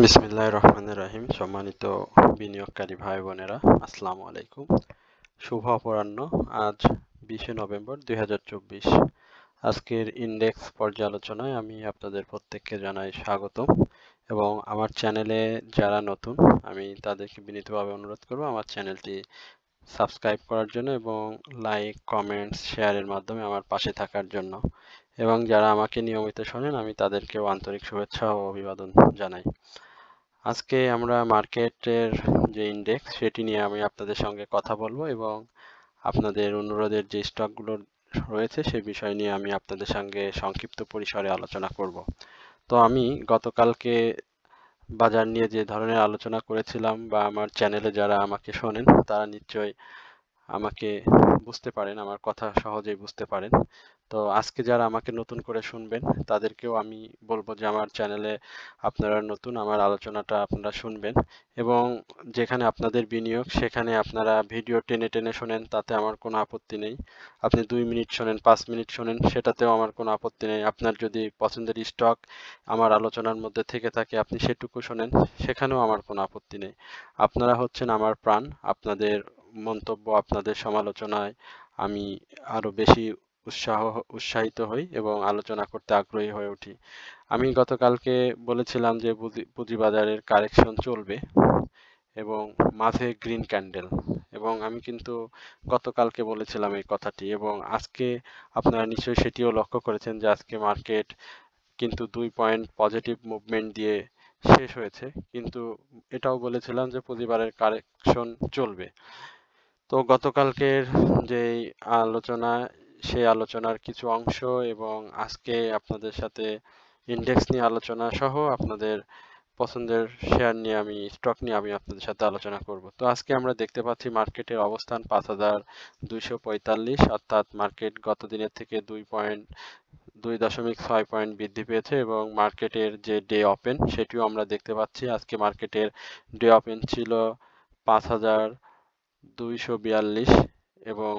বিসমিল্লাহির রহমানির রহিম। সম্মানিত বিনিয়োগকারী ভাই বোনেরা, আসসালামু আলাইকুম। শুভ অপরাহ্ন। আজ 20শে নভেম্বর 2024। আজকের ইন্ডেক্স পর্যালোচনায় আমি আপনাদের প্রত্যেককে জানাই স্বাগতম এবং আমার চ্যানেলে যারা নতুন আমি তাদেরকে বিনীতভাবে অনুরোধ করব আমার চ্যানেলটি সাবস্ক্রাইব করার জন্য এবং লাইক, কমেন্টস, শেয়ারের মাধ্যমে আমার পাশে থাকার জন্য। এবং যারা আমাকে নিয়মিত শোনেন আমি তাদেরকেও আন্তরিক শুভেচ্ছা ও অভিবাদন জানাই। আজকে আমরা মার্কেটের যে ইন্ডেক্স সেটি নিয়ে আমি আপনাদের সঙ্গে কথা বলবো এবং আপনাদের অনুরোধের যে স্টকগুলো রয়েছে সে বিষয় নিয়ে আমি আপনাদের সঙ্গে সংক্ষিপ্ত পরিসরে আলোচনা করব। তো আমি গতকালকে বাজার নিয়ে যে ধরনের আলোচনা করেছিলাম বা আমার চ্যানেলে যারা আমাকে শোনেন তারা নিশ্চয়ই আমাকে বুঝতে পারেন, আমার কথা সহজেই বুঝতে পারেন। তো আজকে যারা আমাকে নতুন করে শুনবেন তাদেরকেও আমি বলবো যে আমার চ্যানেলে আপনারা নতুন, আমার আলোচনাটা আপনারা শুনবেন এবং যেখানে আপনাদের বিনিয়োগ সেখানে আপনারা ভিডিও টেনে টেনে শোনেন, তাতে আমার কোনো আপত্তি নেই। আপনি 2 মিনিট শোনেন, 5 মিনিট শোনেন, সেটাতেও আমার কোনো আপত্তি নেই। আপনার যদি পছন্দের স্টক আমার আলোচনার মধ্যে থেকে থাকে আপনি সেটুকু শোনেন, সেখানেও আমার কোনো আপত্তি নেই। আপনারা হচ্ছেন আমার প্রাণ। আপনাদের মন্তব্য, আপনাদের সমালোচনায় আমি আরো বেশি উৎসাহিত হই এবং আলোচনা করতে আগ্রহী হয়ে উঠি। আমি গতকালকে বলেছিলাম যে পুঁজিবাজারের কারেকশন চলবে এবং মাঝে গ্রিন ক্যান্ডেল, এবং আমি কিন্তু গতকালকে বলেছিলাম এই কথাটি এবং আজকে আপনারা নিশ্চয়ই সেটিও লক্ষ্য করেছেন যে আজকে মার্কেট কিন্তু 2 পয়েন্ট পজিটিভ মুভমেন্ট দিয়ে শেষ হয়েছে, কিন্তু এটাও বলেছিলাম যে পুঁজিবাজারের কারেকশন চলবে। তো গতকালকের যেই আলোচনা সেই আলোচনার কিছু অংশ এবং আজকে আপনাদের সাথে ইন্ডেক্স নিয়ে আলোচনা সহ আপনাদের পছন্দের শেয়ার নিয়ে স্টক নিয়ে আমি আপনাদের সাথে আলোচনা করব। তো আজকে আমরা দেখতে পাচ্ছি মার্কেটের অবস্থান 5245, অর্থাৎ মার্কেট গত দিনের থেকে 2.6 পয়েন্ট বৃদ্ধি পেয়েছে এবং মার্কেটের যে ডে ওপেন সেটিও আমরা দেখতে পাচ্ছি। আজকে মার্কেটের ডে ওপেন ছিল 5242 এবং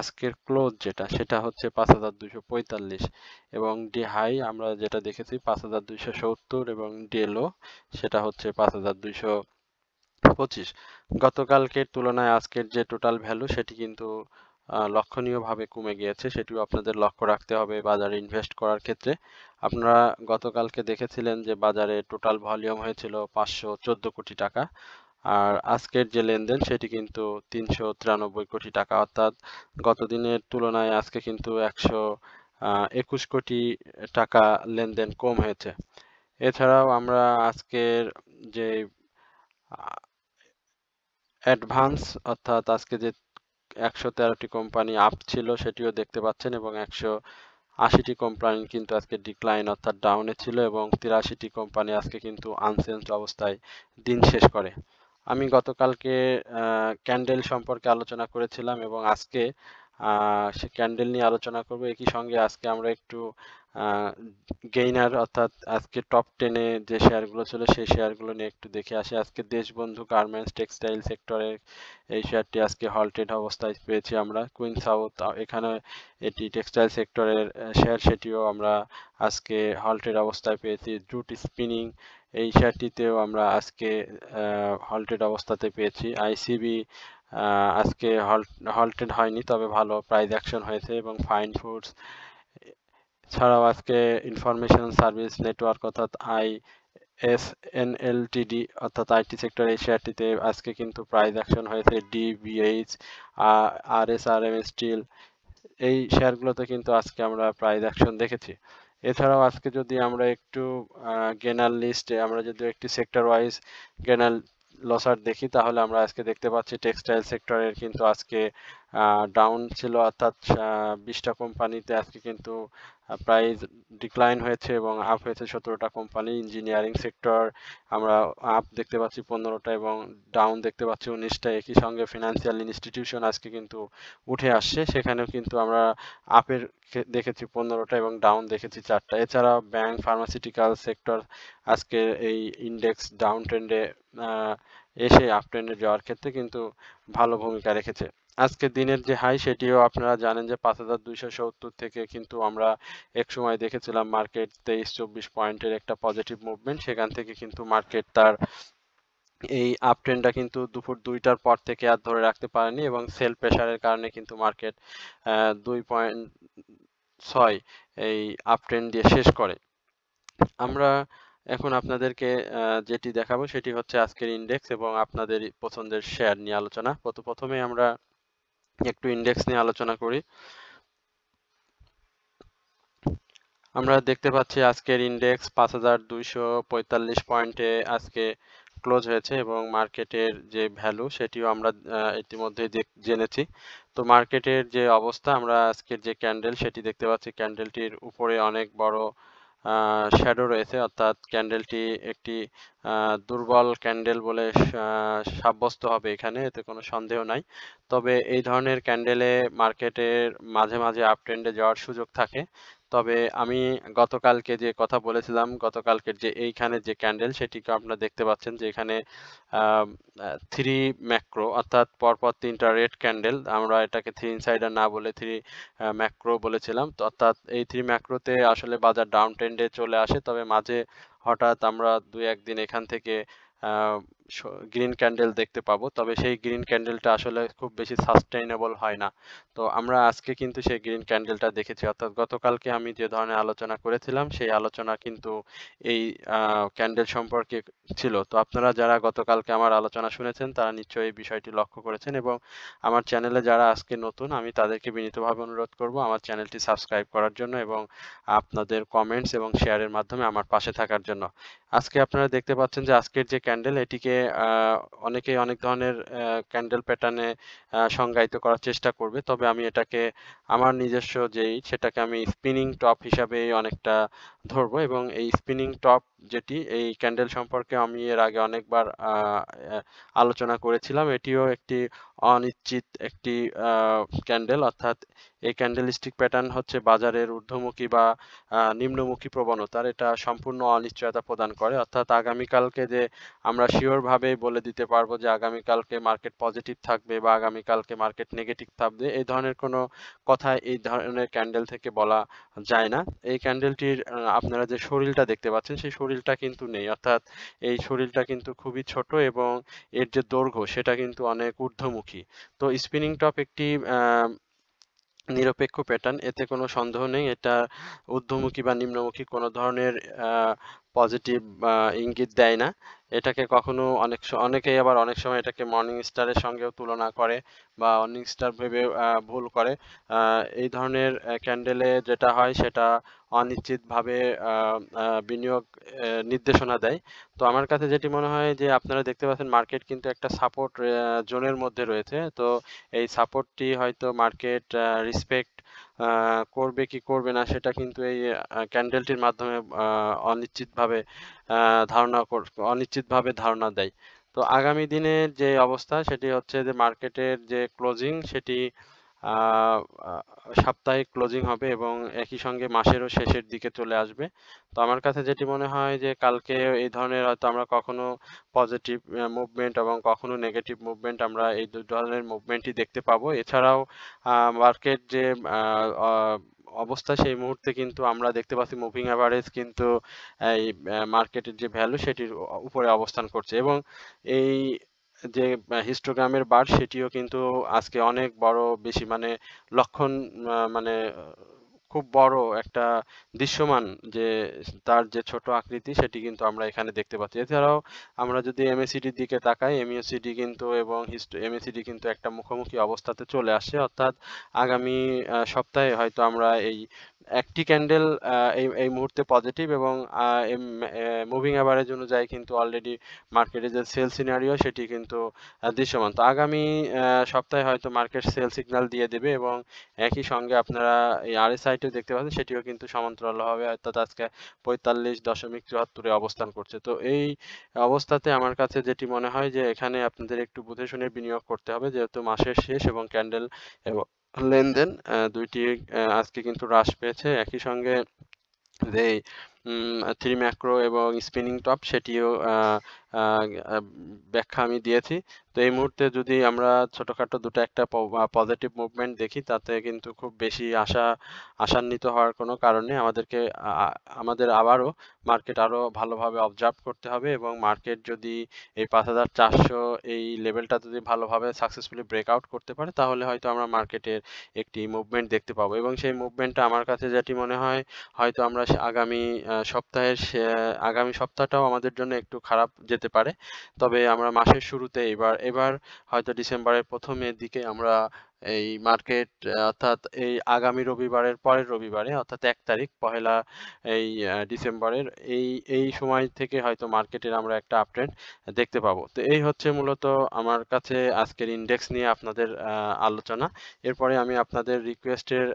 আজকের ক্লোজ সেটা হচ্ছে 5245 এবং ডে হাই আমরা যেটা দেখেছি 5270 এবং ডে লো সেটা হচ্ছে 5225। গতকালকের তুলনায় আজকের যে টোটাল ভ্যালু সেটি কিন্তু লক্ষণীয়ভাবে কমে গিয়েছে, সেটিও আপনাদের লক্ষ্য রাখতে হবে বাজারে ইনভেস্ট করার ক্ষেত্রে। আপনারা গতকালকে দেখেছিলেন যে বাজারে টোটাল ভলিউম হয়েছিল 514 কোটি টাকা, আর আজকের যে লেনদেন সেটি কিন্তু 393 কোটি টাকা, অর্থাৎ গত দিনের তুলনায় আজকে কিন্তু 121 কোটি টাকা লেনদেন কম হয়েছে। এছাড়াও আমরা আজকের যে অ্যাডভান্স, অর্থাৎ আজকে যে 113টি কোম্পানি আপ ছিল সেটিও দেখতে পাচ্ছেন এবং 180টি কোম্পানি কিন্তু আজকে ডিক্লাইন অর্থাৎ ডাউনে ছিল এবং 83টি কোম্পানি আজকে কিন্তু আনচেঞ্জড অবস্থায় দিন শেষ করে। আমি গতকালকে ক্যান্ডেল সম্পর্কে আলোচনা করেছিলাম এবং আজকে সে ক্যান্ডেল নিয়ে আলোচনা করব। একই সঙ্গে আজকে আমরা একটু গেইনার অর্থাৎ আজকে টপ 10-এ যে শেয়ারগুলো ছিল সেই শেয়ারগুলো নিয়ে একটু দেখে আসি। আজকে দেশবন্ধু গার্মেন্টস টেক্সটাইল সেক্টরের এই শেয়ারটি আজকে হল্টেড অবস্থায় পেয়েছি আমরা। কুইন সাউথ, এখানে এটি টেক্সটাইল সেক্টরের শেয়ার, সেটিও আমরা আজকে হল্টেড অবস্থায় পেয়েছি। জুট স্পিনিং এই শেয়ারটিতেও আমরা আজকে হল্টেড অবস্থাতে পেয়েছি। আইসিবি আজকে হল্টেড হয়নি, তবে ভালো প্রাইস অ্যাকশন হয়েছে এবং ফাইন ফুডস ছাড়াও আজকে ইনফরমেশন সার্ভিস নেটওয়ার্ক অর্থাৎ ISNL অর্থাৎ আইটি সেক্টর এই শেয়ারটিতে আজকে কিন্তু প্রাইস অ্যাকশন হয়েছে। DBH, RSRM স্টিল এই শেয়ারগুলোতে কিন্তু আজকে আমরা প্রাইস অ্যাকশন দেখেছি। এছাড়াও আজকে যদি আমরা একটু গেনার লিস্টে আমরা যদি একটি সেক্টর ওয়াইজ গেনার লসার দেখি তাহলে আমরা আজকে দেখতে পাচ্ছি টেক্সটাইল সেক্টরের কিন্তু আজকে ডাউন ছিল, অর্থাৎ 20টা কোম্পানিতে আজকে কিন্তু প্রাইস ডিক্লাইন হয়েছে এবং আপ হয়েছে 17টা কোম্পানি। ইঞ্জিনিয়ারিং সেক্টর আমরা আপ দেখতে পাচ্ছি 15টা এবং ডাউন দেখতে পাচ্ছি 19টা। একই সঙ্গে ফিনান্সিয়াল ইনস্টিটিউশন আজকে কিন্তু উঠে আসছে, সেখানেও কিন্তু আমরা আপের দেখেছি 15টা এবং ডাউন দেখেছি 4টা। এছাড়া ব্যাংক, ফার্মাসিউটিক্যাল সেক্টর আজকে এই ইন্ডেক্স ডাউন ট্রেন্ডে এসে আপ ট্রেন্ডে যাওয়ার ক্ষেত্রে কিন্তু ভালো ভূমিকা রেখেছে। আজকের দিনের যে হাই সেটিও আপনারা জানেন যে 5270 থেকে কিন্তু আমরা এক সময় দেখেছিলাম মার্কেট 23-24 পয়েন্টের একটা পজিটিভ মুভমেন্ট, সেখান থেকে কিন্তু মার্কেট তার এই আপ ট্রেন্ডটা কিন্তু দুপুর 2টার পর থেকে আর ধরে রাখতে পারেনি এবং সেল প্রেসারের কারণে কিন্তু মার্কেট 2.6 এই আপ ট্রেন্ড দিয়ে শেষ করে। আমরা এখন আপনাদেরকে যেটি দেখাবো সেটি হচ্ছে আজকের ইন্ডেক্স এবং আপনাদের পছন্দের শেয়ার নিয়ে আলোচনা। প্রথমে আমরা একটু ইন্ডেক্স নিয়ে আলোচনা করি। আমরা দেখতে পাচ্ছি আজকের ইন্ডেক্স 5245 পয়েন্টে আজকে ক্লোজ হয়েছে এবং মার্কেটের যে ভ্যালু সেটিও আমরা ইতিমধ্যে জেনেছি। তো মার্কেটের যে অবস্থা, আমরা আজকের যে ক্যান্ডেল সেটি দেখতে পাচ্ছি, ক্যান্ডেলটির উপরে অনেক বড় শ্যাডো রয়েছে, অর্থাৎ ক্যান্ডেলটি একটি দুর্বল ক্যান্ডেল বলে সাব্যস্ত হবে এখানে, এতে কোনো সন্দেহ নাই। তবে এই ধরনের ক্যান্ডেলে মার্কেটের মাঝে মাঝে আপ ট্রেন্ডে যাওয়ার সুযোগ থাকে। তবে আমি গতকালকে যে কথা বলেছিলাম, গতকালকের যে এইখানে যে ক্যান্ডেল সেটিকে আপনারা দেখতে পাচ্ছেন যে এখানে 3 ম্যাক্রো অর্থাৎ পরপর 3টা রেড ক্যান্ডেল, আমরা এটাকে 3 ইনসাইডার না বলে 3 ম্যাক্রো বলেছিলাম। তো অর্থাৎ এই 3 ম্যাক্রোতে আসলে বাজার ডাউন ট্রেন্ডে চলে আসে, তবে মাঝে হঠাৎ আমরা 2-1 দিন এখান থেকে গ্রিন ক্যান্ডেল দেখতে পাবো, তবে সেই গ্রিন ক্যান্ডেলটা আসলে খুব বেশি সাস্টেইনেবল হয় না। তো আমরা আজকে কিন্তু সেই গ্রিন ক্যান্ডেলটা দেখেছি, অর্থাৎ গতকালকে আমি যে ধরনের আলোচনা করেছিলাম সেই আলোচনা কিন্তু এই ক্যান্ডেল সম্পর্কে ছিল। তো আপনারা যারা গতকালকে আমার আলোচনা শুনেছেন তারা নিশ্চয়ই এই বিষয়টি লক্ষ্য করেছেন এবং আমার চ্যানেলে যারা আজকে নতুন, আমি তাদেরকে বিনীতভাবে অনুরোধ করব আমার চ্যানেলটি সাবস্ক্রাইব করার জন্য এবং আপনাদের কমেন্টস এবং শেয়ারের মাধ্যমে আমার পাশে থাকার জন্য। আজকে আপনারা দেখতে পাচ্ছেন যে আজকের যে ক্যান্ডেল এটিকে অনেকেই অনেক ধরনের ক্যান্ডেল প্যাটার্নে সংজ্ঞায়িত করার চেষ্টা করবে, তবে আমি এটাকে আমার নিজস্ব যেই সেটাকে আমি স্পিনিং টপ হিসাবে অনেকটা ধরবো এবং এই স্পিনিং টপ যেটি, এই ক্যান্ডেল সম্পর্কে আমি এর আগে অনেকবার আলোচনা করেছিলাম। এটিও একটি অনিশ্চিত একটি ক্যান্ডেল, অর্থাৎ এই ক্যান্ডেলস্টিক প্যাটার্ন হচ্ছে বাজারের ঊর্ধ্বমুখী বা নিম্নমুখী প্রবণতার, এটা সম্পূর্ণ অনিশ্চয়তা প্রদান করে। অর্থাৎ আগামীকালকে যে আমরা শিওর ভাবে বলে দিতে পারবো যে আগামীকালকে মার্কেট পজিটিভ থাকবে বা আগামীকালকে মার্কেট নেগেটিভ থাকবে, এই ধরনের কোনো কথা এই ধরনের ক্যান্ডেল থেকে বলা যায় না। এই ক্যান্ডেলটির আপনারা যে শরীরটা দেখতে পাচ্ছেন সেই শরীরটা কিন্তু নেই, অর্থাৎ এই শরীরটা কিন্তু খুবই ছোট এবং এর যে দৈর্ঘ্য সেটা কিন্তু অনেক ঊর্ধ্বমুখী। তো স্পিনিং টপ একটি নিরপেক্ষ প্যাটার্ন, এতে কোনো সন্দেহ নেই। এটা ঊর্ধ্বমুখী বা নিম্নমুখী কোনো ধরনের পজিটিভ ইঙ্গিত দেয় না। এটাকে কখনো অনেকেই আবার অনেক সময় এটাকে মর্নিং স্টারের সঙ্গেও তুলনা করে বা মর্নিং স্টার ভেবে ভুল করে। এই ধরনের ক্যান্ডেলে যেটা হয় সেটা অনিশ্চিতভাবে বিনিয়োগ নির্দেশনা দেয়। তো আমার কাছে যেটি মনে হয় যে আপনারা দেখতে পাচ্ছেন মার্কেট কিন্তু একটা সাপোর্ট জোনের মধ্যে রয়েছে। তো এই সাপোর্টটি হয়তো মার্কেট রেসপেক্ট করবে কি করবে না সেটা কিন্তু এই ক্যান্ডেলটির মাধ্যমে অনিশ্চিতভাবে অনিশ্চিতভাবে ধারণা দেয়। তো আগামী দিনের যে অবস্থা সেটি হচ্ছে যে মার্কেটের যে ক্লোজিং সেটি আহ, আহ, সাপ্তাহিক ক্লোজিং হবে এবং একই সঙ্গে মাসেরও শেষের দিকে চলে আসবে। তো আমার কাছে যেটি মনে হয় যে কালকে এই ধরনের হয়তো আমরা কখনো পজিটিভ মুভমেন্ট এবং কখনো নেগেটিভ মুভমেন্ট, আমরা এই দু ধরনের মুভমেন্টই দেখতে পাবো। এছাড়াও মার্কেট যে আহ, আহ, অবস্থা সেই মুহূর্তে কিন্তু আমরা দেখতে পাচ্ছি মুভিং অ্যাভারেজ কিন্তু এই মার্কেটের যে ভ্যালু সেটির উপরে অবস্থান করছে এবং এই যে হিস্টোগ্রামের বার সেটিও কিন্তু আজকে অনেক বড় বেশি মানে লক্ষণ, মানে খুব বড় একটা দৃশ্যমান যে তার যে ছোট আকৃতি সেটি কিন্তু আমরা এখানে দেখতে পাচ্ছি। এছাড়াও আমরা যদি এমএসিডির দিকে তাকাই, এমএসিডি কিন্তু এবং এমএসিডি কিন্তু একটা মুখোমুখি অবস্থাতে চলে আসছে, অর্থাৎ আগামী সপ্তাহে হয়তো আমরা এই একটি ক্যান্ডেল এই এই মুহূর্তে পজিটিভ এবং মুভিং অ্যাভারেজ অনুযায়ী কিন্তু অলরেডি মার্কেটে যে সেল সিনারিও সেটি কিন্তু দৃশ্যমান। তো আগামী সপ্তাহে হয়তো মার্কেট সেল সিগন্যাল দিয়ে দেবে এবং একই সঙ্গে আপনারা এই আরএসআইটিও দেখতে পাচ্ছেন সেটিও কিন্তু সমান্তরালভাবে অর্থাৎ আজকে 45.74 অবস্থান করছে। তো এই অবস্থাতে আমার কাছে যেটি মনে হয় যে এখানে আপনাদের একটু বুঝে শুনে বিনিয়োগ করতে হবে, যেহেতু মাসের শেষ এবং ক্যান্ডেল এবং লেনদেন দুইটি আজকে কিন্তু হ্রাস পেয়েছে। একই সঙ্গে যে 3 ম্যাক্রো এবং স্পিনিং টপ সেটিও ব্যাখ্যা আমি দিয়েছি। তো এই মুহূর্তে যদি আমরা ছোটখাটো দুটো একটা পজিটিভ মুভমেন্ট দেখি তাতে কিন্তু খুব বেশি আশান্বিত হওয়ার কোনো কারণ নেই। আমাদের আবারও মার্কেট আরো ভালোভাবে অবজার্ভ করতে হবে এবং মার্কেট যদি এই ৫,৪০০ এই লেভেলটা যদি ভালোভাবে সাকসেসফুলি ব্রেকআউট করতে পারে তাহলে হয়তো আমরা মার্কেটের একটি মুভমেন্ট দেখতে পাবো এবং সেই মুভমেন্টটা আমার কাছে যেটি মনে হয় হয়তো আমরা আগামী সপ্তাহটাও আমাদের জন্য একটু খারাপ যেতে পারে। তবে আমরা মাসের শুরুতে এবার হয়তো ডিসেম্বরের প্রথমের দিকে আমরা এই মার্কেট অর্থাৎ এই আগামী রবিবারের পরের রবিবারে অর্থাৎ ১ তারিখ পহেলা এই ডিসেম্বরের এই সময় থেকে হয়তো মার্কেটের আমরা একটা আপট্রেন্ড দেখতে পাবো। তো এই হচ্ছে মূলত আমার কাছে আজকের ইন্ডেক্স নিয়ে আপনাদের আলোচনা। এরপরে আমি আপনাদের রিকোয়েস্টের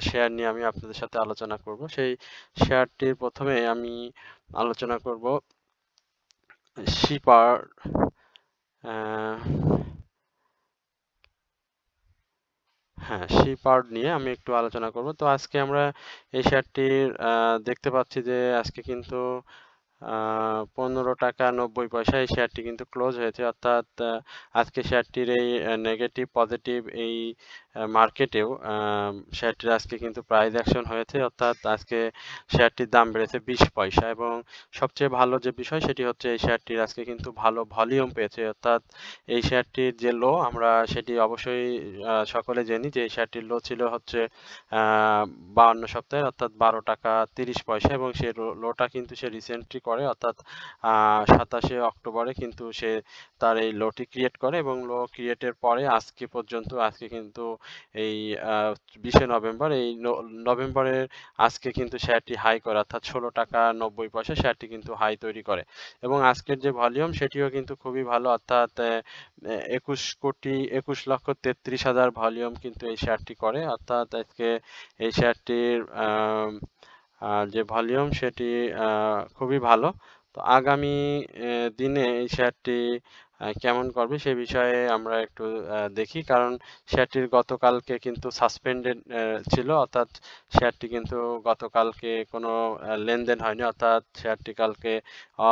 শেয়ার নিয়ে আমি আপনাদের সাথে আলোচনা করব। সেই শেয়ারটির প্রথমে আমি আলোচনা করব শিপার শিপার্ড নিয়ে আমি একটু আলোচনা করব। তো আজকে আমরা এই শেয়ারটির দেখতে পাচ্ছি যে আজকে কিন্তু ১৫ টাকা ৯০ পয়সা এই শেয়ারটি কিন্তু ক্লোজ হয়েছে, অর্থাৎ আজকে শেয়ারটির এই নেগেটিভ পজিটিভ এই মার্কেটেও শেয়ারটির আজকে কিন্তু প্রাইস অ্যাকশন হয়েছে, অর্থাৎ আজকে শেয়ারটির দাম বেড়েছে ২০ পয়সা এবং সবচেয়ে ভালো যে বিষয় সেটি হচ্ছে এই শেয়ারটির আজকে কিন্তু ভালো ভলিউম পেয়েছে, অর্থাৎ এই শেয়ারটির যে লো আমরা সেটি অবশ্যই সকলে জানি যে এই শেয়ারটির লো ছিল হচ্ছে ৫২ সপ্তাহে অর্থাৎ ১২ টাকা ৩০ পয়সা এবং সে লোটা কিন্তু সে রিসেন্টলি করে অর্থাৎ ২৭শে অক্টোবরে কিন্তু সে তার এই লোটি ক্রিয়েট করে এবং লো ক্রিয়েটের পরে আজকে কিন্তু এই ২০শে নভেম্বর এই নভেম্বরের আজকে কিন্তু শেয়ারটি হাই করে অর্থাৎ ১৬ টাকা ৯০ পয়সা শেয়ারটি কিন্তু হাই তৈরি করে এবং আজকের যে ভলিউম সেটিও কিন্তু খুবই ভালো, অর্থাৎ ২১,৩৩,০০০ ভলিউম কিন্তু এই শেয়ারটি করে, অর্থাৎ আজকে এই শেয়ারটির যে ভলিউম সেটি খুবই ভালো। তো আগামী দিনে এই শেয়ারটি কেমন করবে সে বিষয়ে আমরা একটু দেখি, কারণ শেয়ারটির গতকালকে কিন্তু সাসপেন্ডেড ছিল, অর্থাৎ শেয়ারটি কিন্তু গতকালকে কোনো লেনদেন হয়নি, অর্থাৎ শেয়ারটি কালকে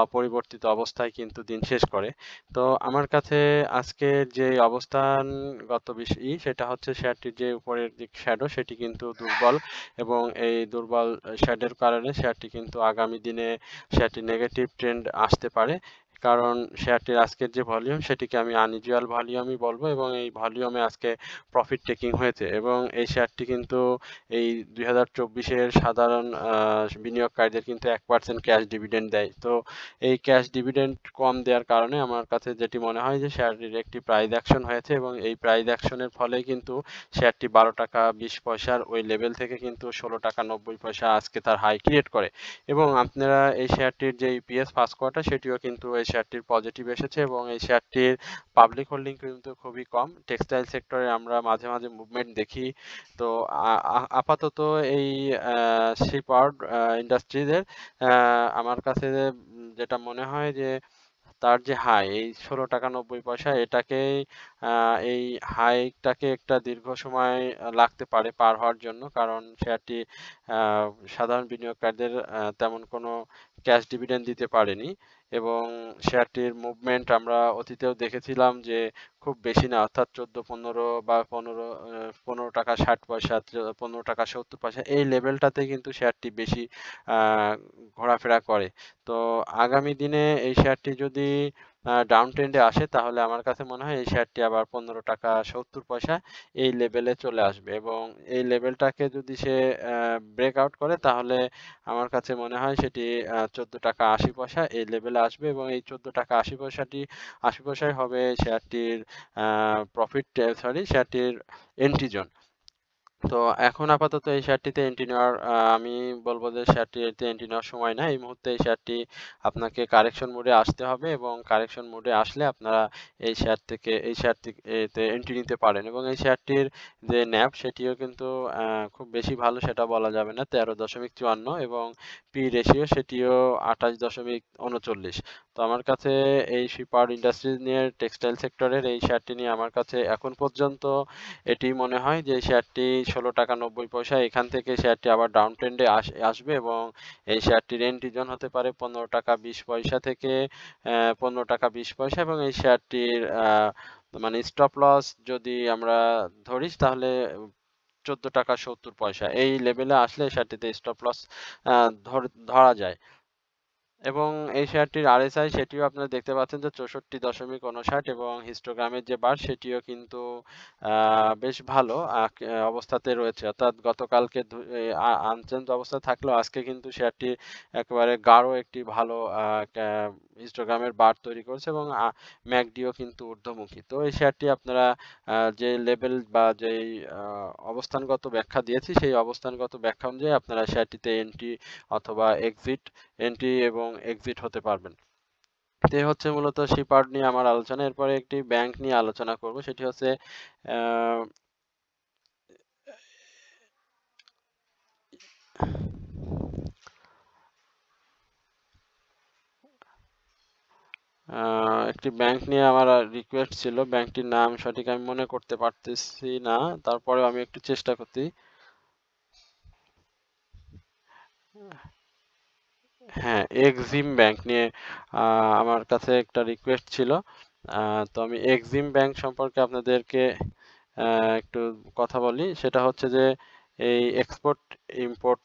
অপরিবর্তিত অবস্থায় কিন্তু দিন শেষ করে। তো আমার কাছে আজকের যে অবস্থানগত বিষয় সেটা হচ্ছে শেয়ারটির যে উপরের দিক শ্যাডো সেটি কিন্তু দুর্বল এবং এই দুর্বল শ্যাডোর কারণে শেয়ারটি কিন্তু আগামী দিনে শেয়ারটি নেগেটিভ ট্রেন্ড আসতে পারে, কারণ শেয়ারটির আজকের যে ভলিউম সেটিকে আমি আনইউজুয়াল ভলিউমই বলবো এবং এই ভলিউমে আজকে প্রফিট টেকিং হয়েছে এবং এই শেয়ারটি কিন্তু এই ২০২৪-এর সাধারণ বিনিয়োগকারীদের কিন্তু ১% ক্যাশ ডিভিডেন্ড দেয়। তো এই ক্যাশ ডিভিডেন্ড কম দেওয়ার কারণে আমার কাছে যেটি মনে হয় যে শেয়ারটির একটি প্রাইস অ্যাকশন হয়েছে এবং এই প্রাইস অ্যাকশনের ফলে কিন্তু শেয়ারটি ১২ টাকা ২০ পয়সার ওই লেভেল থেকে কিন্তু ১৬ টাকা ৯০ পয়সা আজকে তার হাই ক্রিয়েট করে এবং আপনারা এই শেয়ারটির যে ইপিএস ফার্স্ট কোয়ার্টার সেটিও কিন্তু এই শেয়ারটির পজিটিভ এসেছে এবং এই শেয়ারটির পাবলিক হোল্ডিং কিন্তু খুবই কম। টেক্সটাইল সেক্টরে আমরা মাঝে মাঝে মুভমেন্ট দেখি। তো আপাতত এই শিপইয়ার্ড ইন্ডাস্ট্রিজের আমার কাছে যেটা মনে হয় যে তার যে হাই এই ১৬ টাকা ৯০ পয়সা এটাকেই এই হাইটাকে একটা দীর্ঘ সময় লাগতে পারে পার হওয়ার জন্য, কারণ শেয়ারটি সাধারণ বিনিয়োগকারীদের তেমন কোনো ক্যাশ ডিভিডেন্ড দিতে পারেনি এবং শেয়ারটির মুভমেন্ট আমরা অতীতেও দেখেছিলাম যে খুব বেশি না, অর্থাৎ ১৪-১৫ বা ১৫ টাকা ৬০ পয়সা ১৫ টাকা ৭০ পয়সা এই লেভেলটাতে কিন্তু শেয়ারটি বেশি ঘোরাফেরা করে। তো আগামী দিনে এই শেয়ারটি যদি ডাউন ট্রেন্ডে আসে তাহলে আমার কাছে মনে হয় এই শেয়ারটি আবার ১৫ টাকা ৭০ পয়সা এই লেভেলে চলে আসবে এবং এই লেভেলটাকে যদি সে ব্রেকআউট করে তাহলে আমার কাছে মনে হয় সেটি ১৪ টাকা ৮০ পয়সা এই লেভেলে আসবে এবং এই ১৪ টাকা ৮০ পয়সাই হবে শেয়ারটির এন্ট্রি জোন। তো এখন আপাতত এই শেয়ারটিতে এন্ট্রি নেওয়ার আমি বলবো যে শেয়ারটিতে এন্ট্রি নেওয়ার সময় না, এই মুহূর্তে এই শেয়ারটি আপনাকে কারেকশন মোডে আসতে হবে এবং কারেকশন মোডে আসলে আপনারা এই শেয়ারটিতে এন্ট্রি নিতে পারেন এবং এই শেয়ারটির যে ন্যাভ সেটিও কিন্তু খুব বেশি ভালো সেটা বলা যাবে না, ১৩.৫৪ এবং পি রেশিও সেটিও ২৮.৩৯। তো আমার কাছে এই শিপইয়ার্ড ইন্ডাস্ট্রিজ নিয়ে টেক্সটাইল সেক্টরের এই শেয়ারটি নিয়ে আমার কাছে এখন পর্যন্ত এটি মনে হয় যে শেয়ারটি ১৬ টাকা ৯০ পয়সা এখান থেকে শেয়ারটি আবার ডাউন ট্রেন্ডে আসবে এবং এই শেয়ারটির এন্ট্রি জোন হতে পারে ১৫ টাকা ২০ পয়সা থেকে ১৫ টাকা ২০ পয়সা এবং এই শেয়ারটির মানে স্টপ লস যদি আমরা ধরি তাহলে 14 টাকা 70 পয়সা এই লেভেলে আসলে শেয়ারটিতে স্টপ লস ধরা যায়। এবং এই শেয়ারটির আরএসআই সেটিও আপনারা দেখতে পাচ্ছেন যে 64.59 এবং হিস্টোগ্রামের যে বার সেটিও কিন্তু বেশ ভালো অবস্থাতে রয়েছে, অর্থাৎ গতকালকে আনচেঞ্জ অবস্থা থাকলেও আজকে কিন্তু শেয়ারটি একেবারে গাঢ় একটি ভালো হিস্টোগ্রামের বার তৈরি করেছে এবং ম্যাকডিও কিন্তু ঊর্ধ্বমুখী। তো এই শেয়ারটি আপনারা যে লেভেল বা যেই অবস্থানগত ব্যাখ্যা দিয়েছি সেই অবস্থানগত ব্যাখ্যা অনুযায়ী আপনারা শেয়ারটিতে এন্ট্রি অথবা এন্ট্রি এবং এক্সিট হতে পারবেন। তো এই হচ্ছে মূলত শিপার্ড নিয়ে আমার আলোচনা। এরপরে একটি ব্যাংক নিয়ে আলোচনা করব, সেটি হচ্ছে একটি ব্যাংক নিয়ে আমার রিকোয়েস্ট ছিল, ব্যাংকটির নাম সঠিক আমি মনে করতে পারতেছি না, তারপরেও আমি একটু চেষ্টা করছি। হ্যাঁ, এক্সিম ব্যাংক নিয়ে আমার কাছে একটা রিকোয়েস্ট ছিল। তো আমি এক্সিম ব্যাংক সম্পর্কে আপনাদেরকে একটু কথা বলি। সেটা হচ্ছে যে এই export import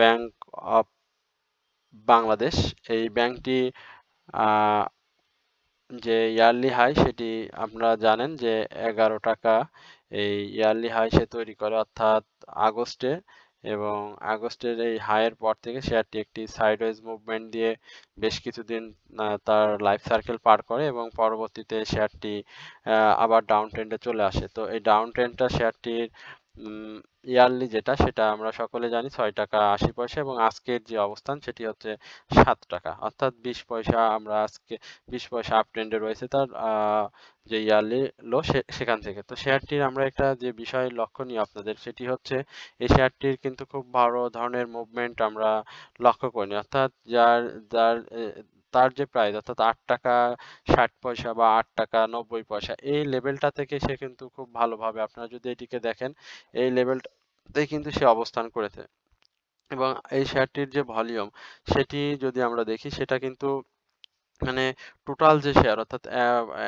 bank of Bangladesh, এই ব্যাংকটি যে ইয়ারলি হাই সেটি আপনারা জানেন যে 11 টাকা এই ইয়ারলি হাই সে তৈরি করে, অর্থাৎ আগস্টে। এবং আগস্টের এই হাইয়ের পর থেকে শেয়ারটি একটি সাইডওয়েজ মুভমেন্ট দিয়ে বেশ কিছুদিন তার লাইফ সার্কেল পার করে এবং পরবর্তীতে শেয়ারটি আবার ডাউন ট্রেন্ডে চলে আসে। তো এই ডাউন ট্রেন্ডটা শেয়ারটির ইয়ারলি যেটা সেটা আমরা সকলে জানি 6 টাকা 80 পয়সা এবং আজকের যে অবস্থান সেটি হচ্ছে 7 টাকা, অর্থাৎ 20 পয়সা আমরা আজকে 20 পয়সা আপ ট্রেন্ডে রয়েছে তার যে ইয়ারলি লো সেখান থেকে। তো শেয়ারটির আমরা একটা যে বিষয় লক্ষণীয় আপনাদের সেটি হচ্ছে এই শেয়ারটির কিন্তু খুব বড় ধরনের মুভমেন্ট আমরা লক্ষ্য করিনি, অর্থাৎ যার যার তার যে প্রাইস অর্থাৎ 8 টাকা 60 পয়সা বা 8 টাকা 90 পয়সা এই লেভেলটা থেকে সে কিন্তু খুব ভালোভাবে, আপনারা যদি এটিকে দেখেন এই লেভেলটাতে কিন্তু সে অবস্থান করেছে। এবং এই শেয়ারটির যে ভলিউম সেটি যদি আমরা দেখি সেটা কিন্তু মানে টোটাল যে শেয়ার অর্থাৎ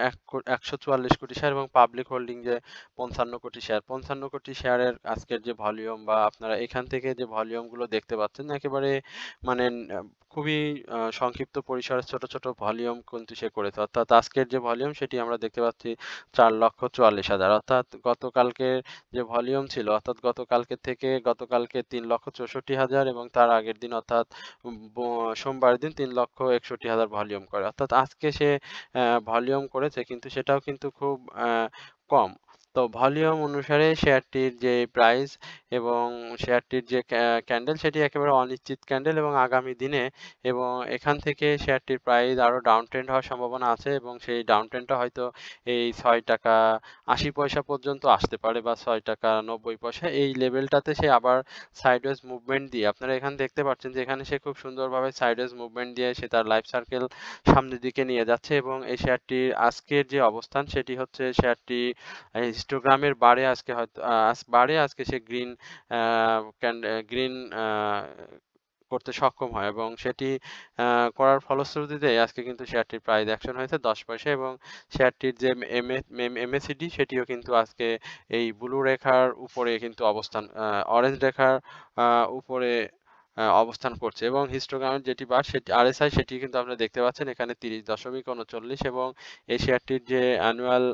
144 কোটি শেয়ার এবং পাবলিক হোল্ডিং যে 55 কোটি শেয়ার, 55 কোটি শেয়ারের আজকের যে ভলিউম বা আপনারা এখান থেকে যে ভলিউম গুলো দেখতে পাচ্ছেন একেবারে মানে খুবই সংক্ষিপ্ত পরিসরে ছোট ছোট ভলিউম কিন্তু সে করেছে, অর্থাৎ আজকের যে ভলিউম সেটি আমরা দেখতে পাচ্ছি 4,44,000, অর্থাৎ গতকালকে যে ভলিউম ছিল অর্থাৎ গতকালকে থেকে গতকালকে 3,64,000 এবং তার আগের দিন অর্থাৎ সোমবার দিন 3,61,000 ভলিউম করে, অর্থাৎ আজকে সে ভলিউম করেছে কিন্তু সেটাও কিন্তু খুব কম। তো ভলিউম অনুসারে শেয়ারটির যে প্রাইস এবং শেয়ারটির যে ক্যান্ডেল সেটি একেবারে অনিশ্চিত ক্যান্ডেল এবং আগামী দিনে এবং এখান থেকে শেয়ারটির প্রাইস আরো ডাউন ট্রেন্ড হওয়ার সম্ভাবনা আছে এবং সেই ডাউন ট্রেন্ডটা হয়তো এই 6 টাকা 80 পয়সা পর্যন্ত আসতে পারে বা 6 টাকা 90 পয়সা এই লেভেলটাতে সে আবার সাইডওয়েজ মুভমেন্ট দিয়ে, আপনারা এখানে দেখতে পাচ্ছেন যে এখানে সে খুব সুন্দরভাবে সাইডওয়েজ মুভমেন্ট দিয়ে সে তার লাইফ সার্কেল সামনের দিকে নিয়ে যাচ্ছে এবং এই শেয়ারটির আজকের যে অবস্থান সেটি হচ্ছে শেয়ারটি হিস্টোগ্রামের বারে আজকে হয়তো বারে আজকে সে গ্রিন করতে সক্ষম হয় এবং সেটি করার ফলশ্রুতিতে আজকে কিন্তু শেয়ারটির প্রাইস অ্যাকশন হয়েছে 10 পয়সা এবং শেয়ারটির যে এমএসিডি সেটিও কিন্তু আজকে এই ব্লু রেখার উপরে কিন্তু অরেঞ্জ রেখার উপরে অবস্থান করছে এবং হিস্টোগ্রামের যেটি বার সেটি আরএসআই সেটি কিন্তু আপনারা দেখতে পাচ্ছেন এখানে 30.39 এবং এই শেয়ারটির যে অ্যানুয়াল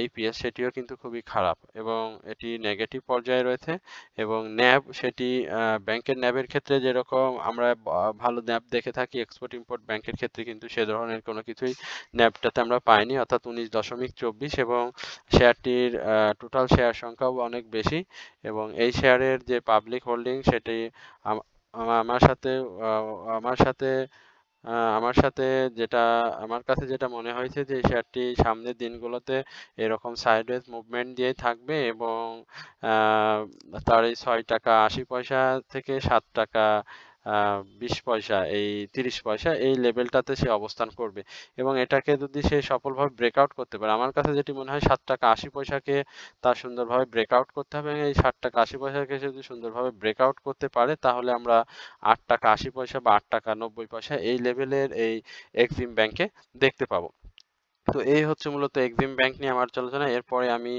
ইপিএস সেটিও কিন্তু খুবই খারাপ এবং এটি নেগেটিভ পর্যায়ে রয়েছে এবং ন্যাব সেটি ব্যাংকের ন্যাবের ক্ষেত্রে যেরকম আমরা ভালো ন্যাব দেখে থাকি এক্সপোর্ট ইম্পোর্ট ব্যাংকের ক্ষেত্রে কিন্তু সে ধরনের কোনো কিছুই ন্যাবটাতে আমরা পাইনি, অর্থাৎ 19.24 এবং শেয়ারটির টোটাল শেয়ার সংখ্যাও অনেক বেশি এবং এই শেয়ারের যে পাবলিক হোল্ডিং সেটি আমার সাথে আমার সাথে আমার সাথে যেটা আমার কাছে যেটা মনে হয়েছে যে শেয়ারটি সামনের দিনগুলোতে এরকম সাইডওয়েজ মুভমেন্ট দিয়ে থাকবে এবং তার এই 6 টাকা 80 পয়সা থেকে 7 টাকা 20 পয়সা এই 30 পয়সা এই লেভেলটাতে সে অবস্থান করবে এবং এটাকে যদি সে সফলভাবে ব্রেকআউট করতে পারে, আমার কাছে যেটি মনে হয় 7 টাকা 80 পয়সাকে তার সুন্দরভাবে ব্রেকআউট করতে হবে এবং এই 7 টাকা 80 পয়সাকে যদি সুন্দরভাবে ব্রেকআউট করতে পারে তাহলে আমরা 8 টাকা 80 পয়সা বা 8 টাকা 90 পয়সা এই লেভেলের এই এক্সিম ব্যাংকে দেখতে পাবো। তো এই হচ্ছে মূলত এক্সিম ব্যাংক নিয়ে আমার আলোচনা। এরপরে আমি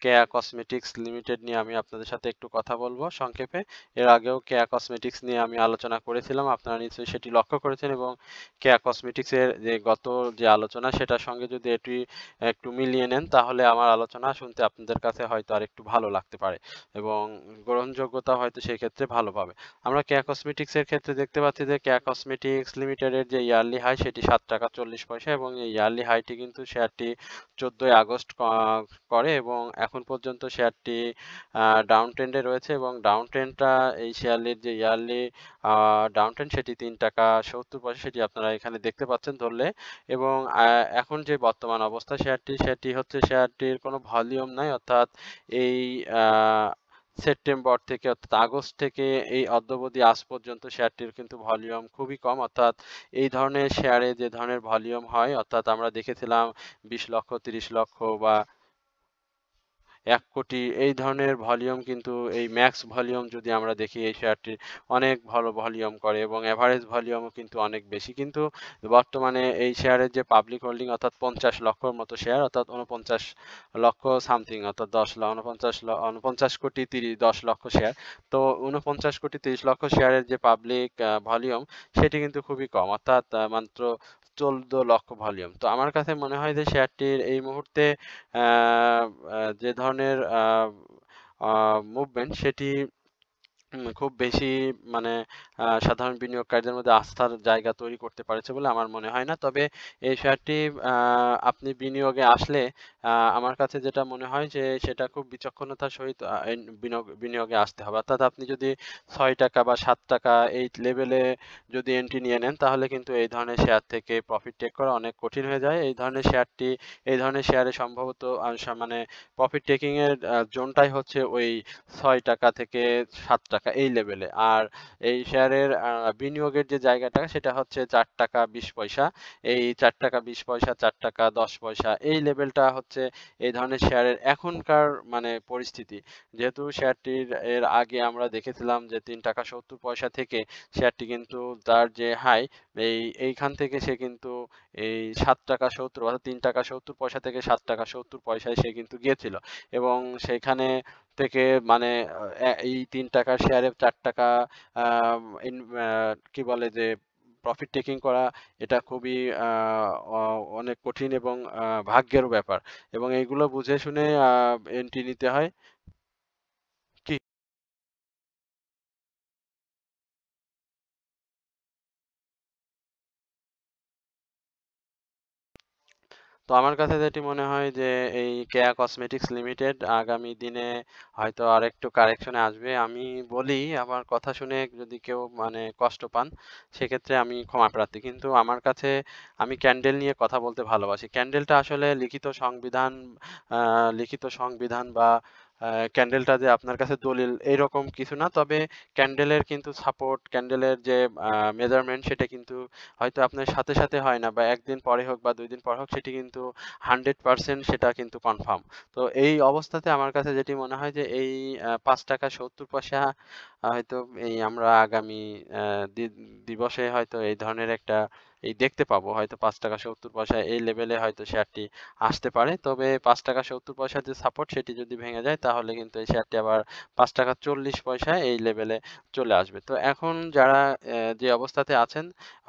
কেয়া কসমেটিক্স লিমিটেড নিয়ে আমি আপনাদের সাথে একটু কথা বলবো সংক্ষেপে। এর আগেও কেয়া কসমেটিক্স নিয়ে আমি আলোচনা করেছিলাম, আপনারা নিশ্চয়ই সেটি লক্ষ্য করেছেন, এবং কেয়া কসমেটিক্স এর যে গত যে আলোচনা সেটার সঙ্গে যদি এটি একটু মিলিয়ে নেন তাহলে আমার আলোচনা শুনতে আপনাদের কাছে হয়তো আর একটু ভালো লাগতে পারে এবং গ্রহণযোগ্যতা হয়তো সেই ক্ষেত্রে ভালো পাবে। আমরা কেয়া কসমেটিক্স এর ক্ষেত্রে দেখতে পাচ্ছি যে কেয়া কসমেটিক্স লিমিটেডের যে ইয়ারলি হাই সেটি 7 টাকা 40 পয়সা, এবং এই ইয়ারলি হাইটি কিন্তু শেয়ারটি 14 আগস্ট করে, এবং এখন পর্যন্ত শেয়ারটি ডাউন ট্রেন্ডে রয়েছে, এবং ডাউন ট্রেন্ডটা এই শেয়ারের যে ইয়ারলি ডাউন ট্রেন্ড সেটি 3 টাকা 70 পয়সা, সেটি আপনারা এখানে দেখতে পাচ্ছেন ধরলে। এবং এখন যে বর্তমান অবস্থা সেটি হচ্ছে শেয়ারটির কোনো ভলিউম নাই, অর্থাৎ এই আহ, সেপ্টেম্বর থেকে অর্থাৎ আগস্ট থেকে এই অদ্যাবধি আজ পর্যন্ত শেয়ারটির কিন্তু ভলিউম খুবই কম, অর্থাৎ এই ধরনের শেয়ারে যে ধরনের ভলিউম হয়, অর্থাৎ আমরা দেখেছিলাম 20 লক্ষ 30 লক্ষ বা 1 কোটি এই ধরনের ভলিউম, কিন্তু এই ম্যাক্স ভলিউম যদি আমরা দেখি এই শেয়ারটির অনেক ভালো ভলিউম করে এবং এভারেজ ভলিউমও কিন্তু অনেক বেশি। কিন্তু বর্তমানে এই শেয়ারের যে পাবলিক হোল্ডিং অর্থাৎ 50 লক্ষর মতো শেয়ার, অর্থাৎ 49 লক্ষ সামথিং, অর্থাৎ 49 কোটি 10 লক্ষ শেয়ার। তো 49 কোটি 30 লক্ষ শেয়ারের যে পাবলিক ভলিউম সেটি কিন্তু খুবই কম, অর্থাৎ মাত্র 14 লক্ষ ভলিউম। তো আমার কাছে মনে হয় যে শেয়ারটির এই মুহূর্তে যে ধরনের মুভমেন্ট সেটি খুব বেশি মানে সাধারণ বিনিয়োগকারীদের মধ্যে আস্থার জায়গা তৈরি করতে পারেছে বলে আমার মনে হয় না। তবে এই শেয়ারটি আপনি বিনিয়োগে আসলে আমার কাছে যেটা মনে হয় যে সেটা খুব বিচক্ষণতার সহিত এই বিনিয়োগে আসতে হবে। অর্থাৎ আপনি যদি 6 টাকা বা 7 টাকা এই লেভেলে যদি এন্ট্রি নিয়ে নেন তাহলে কিন্তু এই ধরনের শেয়ার থেকে প্রফিট টেক করা অনেক কঠিন হয়ে যায়। এই ধরনের শেয়ারে সম্ভবত মানে প্রফিট টেকিং এর জোনটাই হচ্ছে ওই 6 টাকা থেকে 7 টাকা এই লেভেলে। আর এই শেয়ারের বিনিয়োগের যে জায়গাটা সেটা হচ্ছে 4 টাকা 20 পয়সা। এই 4 টাকা 20 পয়সা 4 টাকা 10 পয়সা এই লেভেলটা হচ্ছে এই ধরনের শেয়ারের এখনকার মানে পরিস্থিতি। যেহেতু শেয়ারটির এর আগে আমরা দেখেছিলাম যে 3 টাকা 70 পয়সা থেকে শেয়ারটি কিন্তু তার যে হাই এইখান থেকে সে কিন্তু এই 7 টাকা 70 অর্থাৎ 3 টাকা 70 পয়সা থেকে 7 টাকা 70 পয়সায় সে কিন্তু গিয়েছিল, এবং সেখানে থেকে মানে এই 3 টাকার শেয়ারে 4 টাকা কি বলে যে প্রফিট টেকিং করা এটা খুবই অনেক কঠিন এবং ভাগ্যেরও ব্যাপার, এবং এইগুলো বুঝে শুনে এন্ট্রি নিতে হয়। কি তো আমার কাছে যেটি মনে হয় যে এই কেয়া কসমেটিক্স লিমিটেড আগামী দিনে হয়তো আরেকটু কারেকশনে আসবে। আমি বলি, আমার কথা শুনে যদি কেউ মানে কষ্ট পান সেক্ষেত্রে আমি ক্ষমা প্রার্থী, কিন্তু আমার কাছে আমি ক্যান্ডেল নিয়ে কথা বলতে ভালোবাসি। ক্যান্ডেলটা আসলে লিখিত সংবিধান বা ক্যান্ডেলটা যে আপনার কাছে দলিল এইরকম কিছু না, তবে ক্যান্ডেলের কিন্তু সাপোর্ট, ক্যান্ডেলের যে মেজারমেন্ট সেটা কিন্তু হয়তো আপনার সাথে সাথে হয় না, বা একদিন পরে হোক বা 2 দিন পর হোক, সেটি কিন্তু 100% সেটা কিন্তু কনফার্ম। তো এই অবস্থাতে আমার কাছে যেটি মনে হয় যে এই 5 টাকা 70 পয়সা হয়তো এই আমরা আগামী দিবসে হয়তো এই ধরনের একটা দেখতে পাবো, হয়তো 5 টাকা 70 পয়সা এই লেভেলে হয়তো শেয়ারটি আসতে পারে। তবে 5 টাকা 70 পয়সার যে সাপোর্ট সেটি যদি ভেঙে যায় তাহলে কিন্তু এই শেয়ারটি আবার 5 টাকা 40 পয়সা এই লেভেলে চলে আসবে। তো এখন যারা যে অবস্থাতে আছেন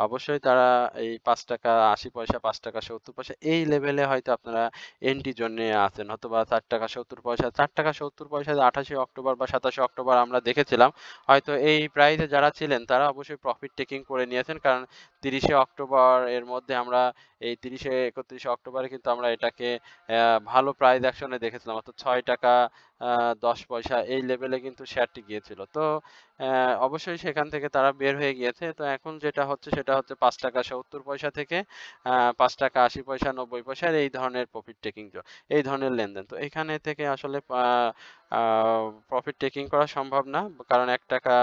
অবশ্যই তারা এই 5 টাকা 80 পয়সা 5 টাকা 70 পয়সা এই লেভেলে হয়তো আপনারা এন্ট্রির জন্য আছেন, অথবা 4 টাকা 70 পয়সা 4 টাকা 70 পয়সা 28 অক্টোবর বা 27 অক্টোবর আমরা দেখেছিলাম। হয়তো এই প্রাইসে যারা ছিলেন তারা অবশ্যই প্রফিট টেকিং করে নিয়েছেন, কারণ 30 অক্টোবর এর মধ্যে আমরা এই 31 অক্টোবরে কিন্তু আমরা এটাকে ভালো প্রাইস অ্যাকশনে দেখেছিলাম, অর্থাৎ 6 টাকা 10 পয়সা এই লেভেলে কিন্তু শেয়ারটি গিয়েছিল। তো অবশ্যই সেখান থেকে তারা বের হয়ে গিয়েছে। তো এখন যেটা হচ্ছে সেটা হচ্ছে 5 টাকা 70 পয়সা থেকে 5 টাকা 80 পয়সা 90 পয়সার এই ধরনের প্রফিট টেকিং, এই ধরনের লেনদেন। তো এখানে থেকে আসলে প্রফিট টেকিং করা সম্ভব না, কারণ 1 টাকা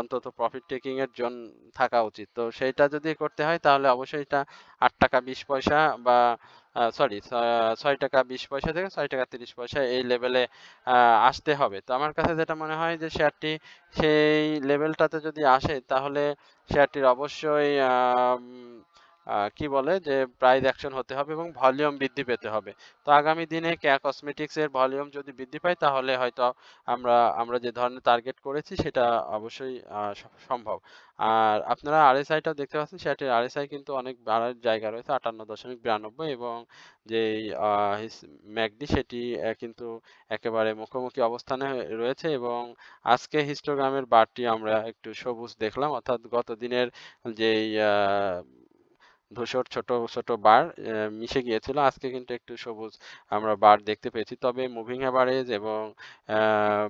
অন্তত প্রফিট টেকিং এর জন্য থাকা উচিত। তো সেইটা যদি করতে হয় তাহলে অবশ্যই এটা 8 টাকা 20 পয়সা বা সরি 6 টাকা 20 পয়সা থেকে 6 টাকা 30 পয়সা এই লেভেলে আসতে হবে। তো আমার কাছে যেটা মনে হয় যে শেয়ারটি সেই লেভেলটাতে যদি আসে তাহলে শেয়ারটির অবশ্যই কি বলে যে প্রাইস অ্যাকশন হতে হবে এবং ভলিউম বৃদ্ধি পেতে হবে। তো আগামী দিনে কেয়া কসমেটিক্স এর ভলিউম যদি বৃদ্ধি পায় তাহলে হয়তো আমরা আমরা যে ধরনের টার্গেট করেছি সেটা অবশ্যই সম্ভব। আর আপনারা আরএসআই টা দেখতে পাচ্ছেন, সেটার আরএসআই কিন্তু অনেক বাড়ার জায়গা রয়েছে 58.92 এবং যেই ম্যাকডি সেটি কিন্তু একেবারে মুখোমুখি অবস্থানে রয়েছে এবং আজকে হিস্টোগ্রামের বারটি আমরা একটু সবুজ দেখলাম, অর্থাৎ গত দিনের যেই ধূসর ছোট ছোট বার মিশে গিয়েছিল, আজকে কিন্তু একটু সবুজ আমরা বার দেখতে পেয়েছি। তবে মুভিং অ্যাভারেজ এবং আহ,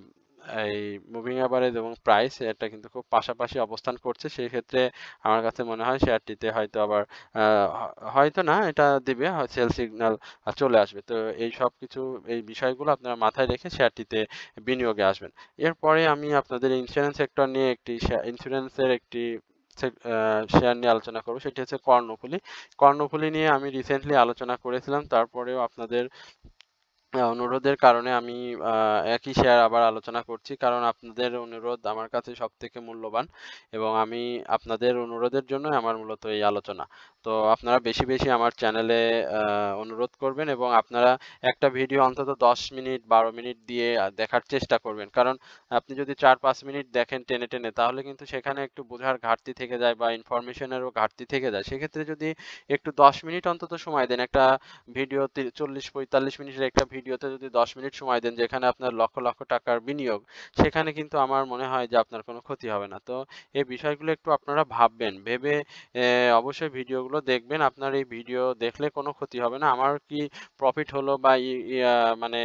এই মুভিং অ্যাভারেজ এবং প্রাইস এটা কিন্তু খুব পাশাপাশি অবস্থান করছে। সেই ক্ষেত্রে আমার কাছে মনে হয় শেয়ারটিতে হয়তো আবার হয়তো না, এটা দিবে সেল সিগন্যাল চলে আসবে। তো এই সব কিছু এই বিষয়গুলো আপনারা মাথায় রেখে শেয়ারটিতে বিনিয়োগে আসবেন। এরপরে আমি আপনাদের ইন্স্যুরেন্স সেক্টর নিয়ে ইন্স্যুরেন্সের একটি শেয়ার নিয়ে আলোচনা করব, সেটি হচ্ছে কর্ণফুলী। কর্ণফুলী নিয়ে আমি রিসেন্টলি আলোচনা করেছিলাম, তারপরেও আপনাদের অনুরোধের কারণে আমি একই শেয়ার আবার আলোচনা করছি, কারণ আপনাদের অনুরোধ আমার কাছে সবথেকে মূল্যবান এবং আমি আপনাদের অনুরোধের জন্য আমার মূলত এই আলোচনা। তো আপনারা বেশি বেশি আমার চ্যানেলে অনুরোধ করবেন এবং আপনারা একটা ভিডিও অন্তত 10 মিনিট 12 মিনিট দিয়ে দেখার চেষ্টা করবেন, কারণ আপনি যদি 4-5 মিনিট দেখেন টেনে টেনে তাহলে কিন্তু সেখানে একটু বোঝার ঘাটতি থেকে যায় বা ইনফরমেশনেরও ঘাটতি থেকে যায়। সেক্ষেত্রে যদি একটু 10 মিনিট অন্তত সময় দেন, একটা ভিডিও 40-45 মিনিটের একটা ভিডিওতে যদি 10 মিনিট সময় দেন যেখানে আপনার লক্ষ লক্ষ টাকার বিনিয়োগ, সেখানে কিন্তু আমার মনে হয় যে আপনার কোনো ক্ষতি হবে না। তো এই বিষয়গুলো একটু আপনারা ভাববেন, ভেবে অবশ্যই ভিডিওগুলো দেখবেন। আপনার এই ভিডিও দেখলে কোনো ক্ষতি হবে না। আমার কি প্রফিট হলো বা মানে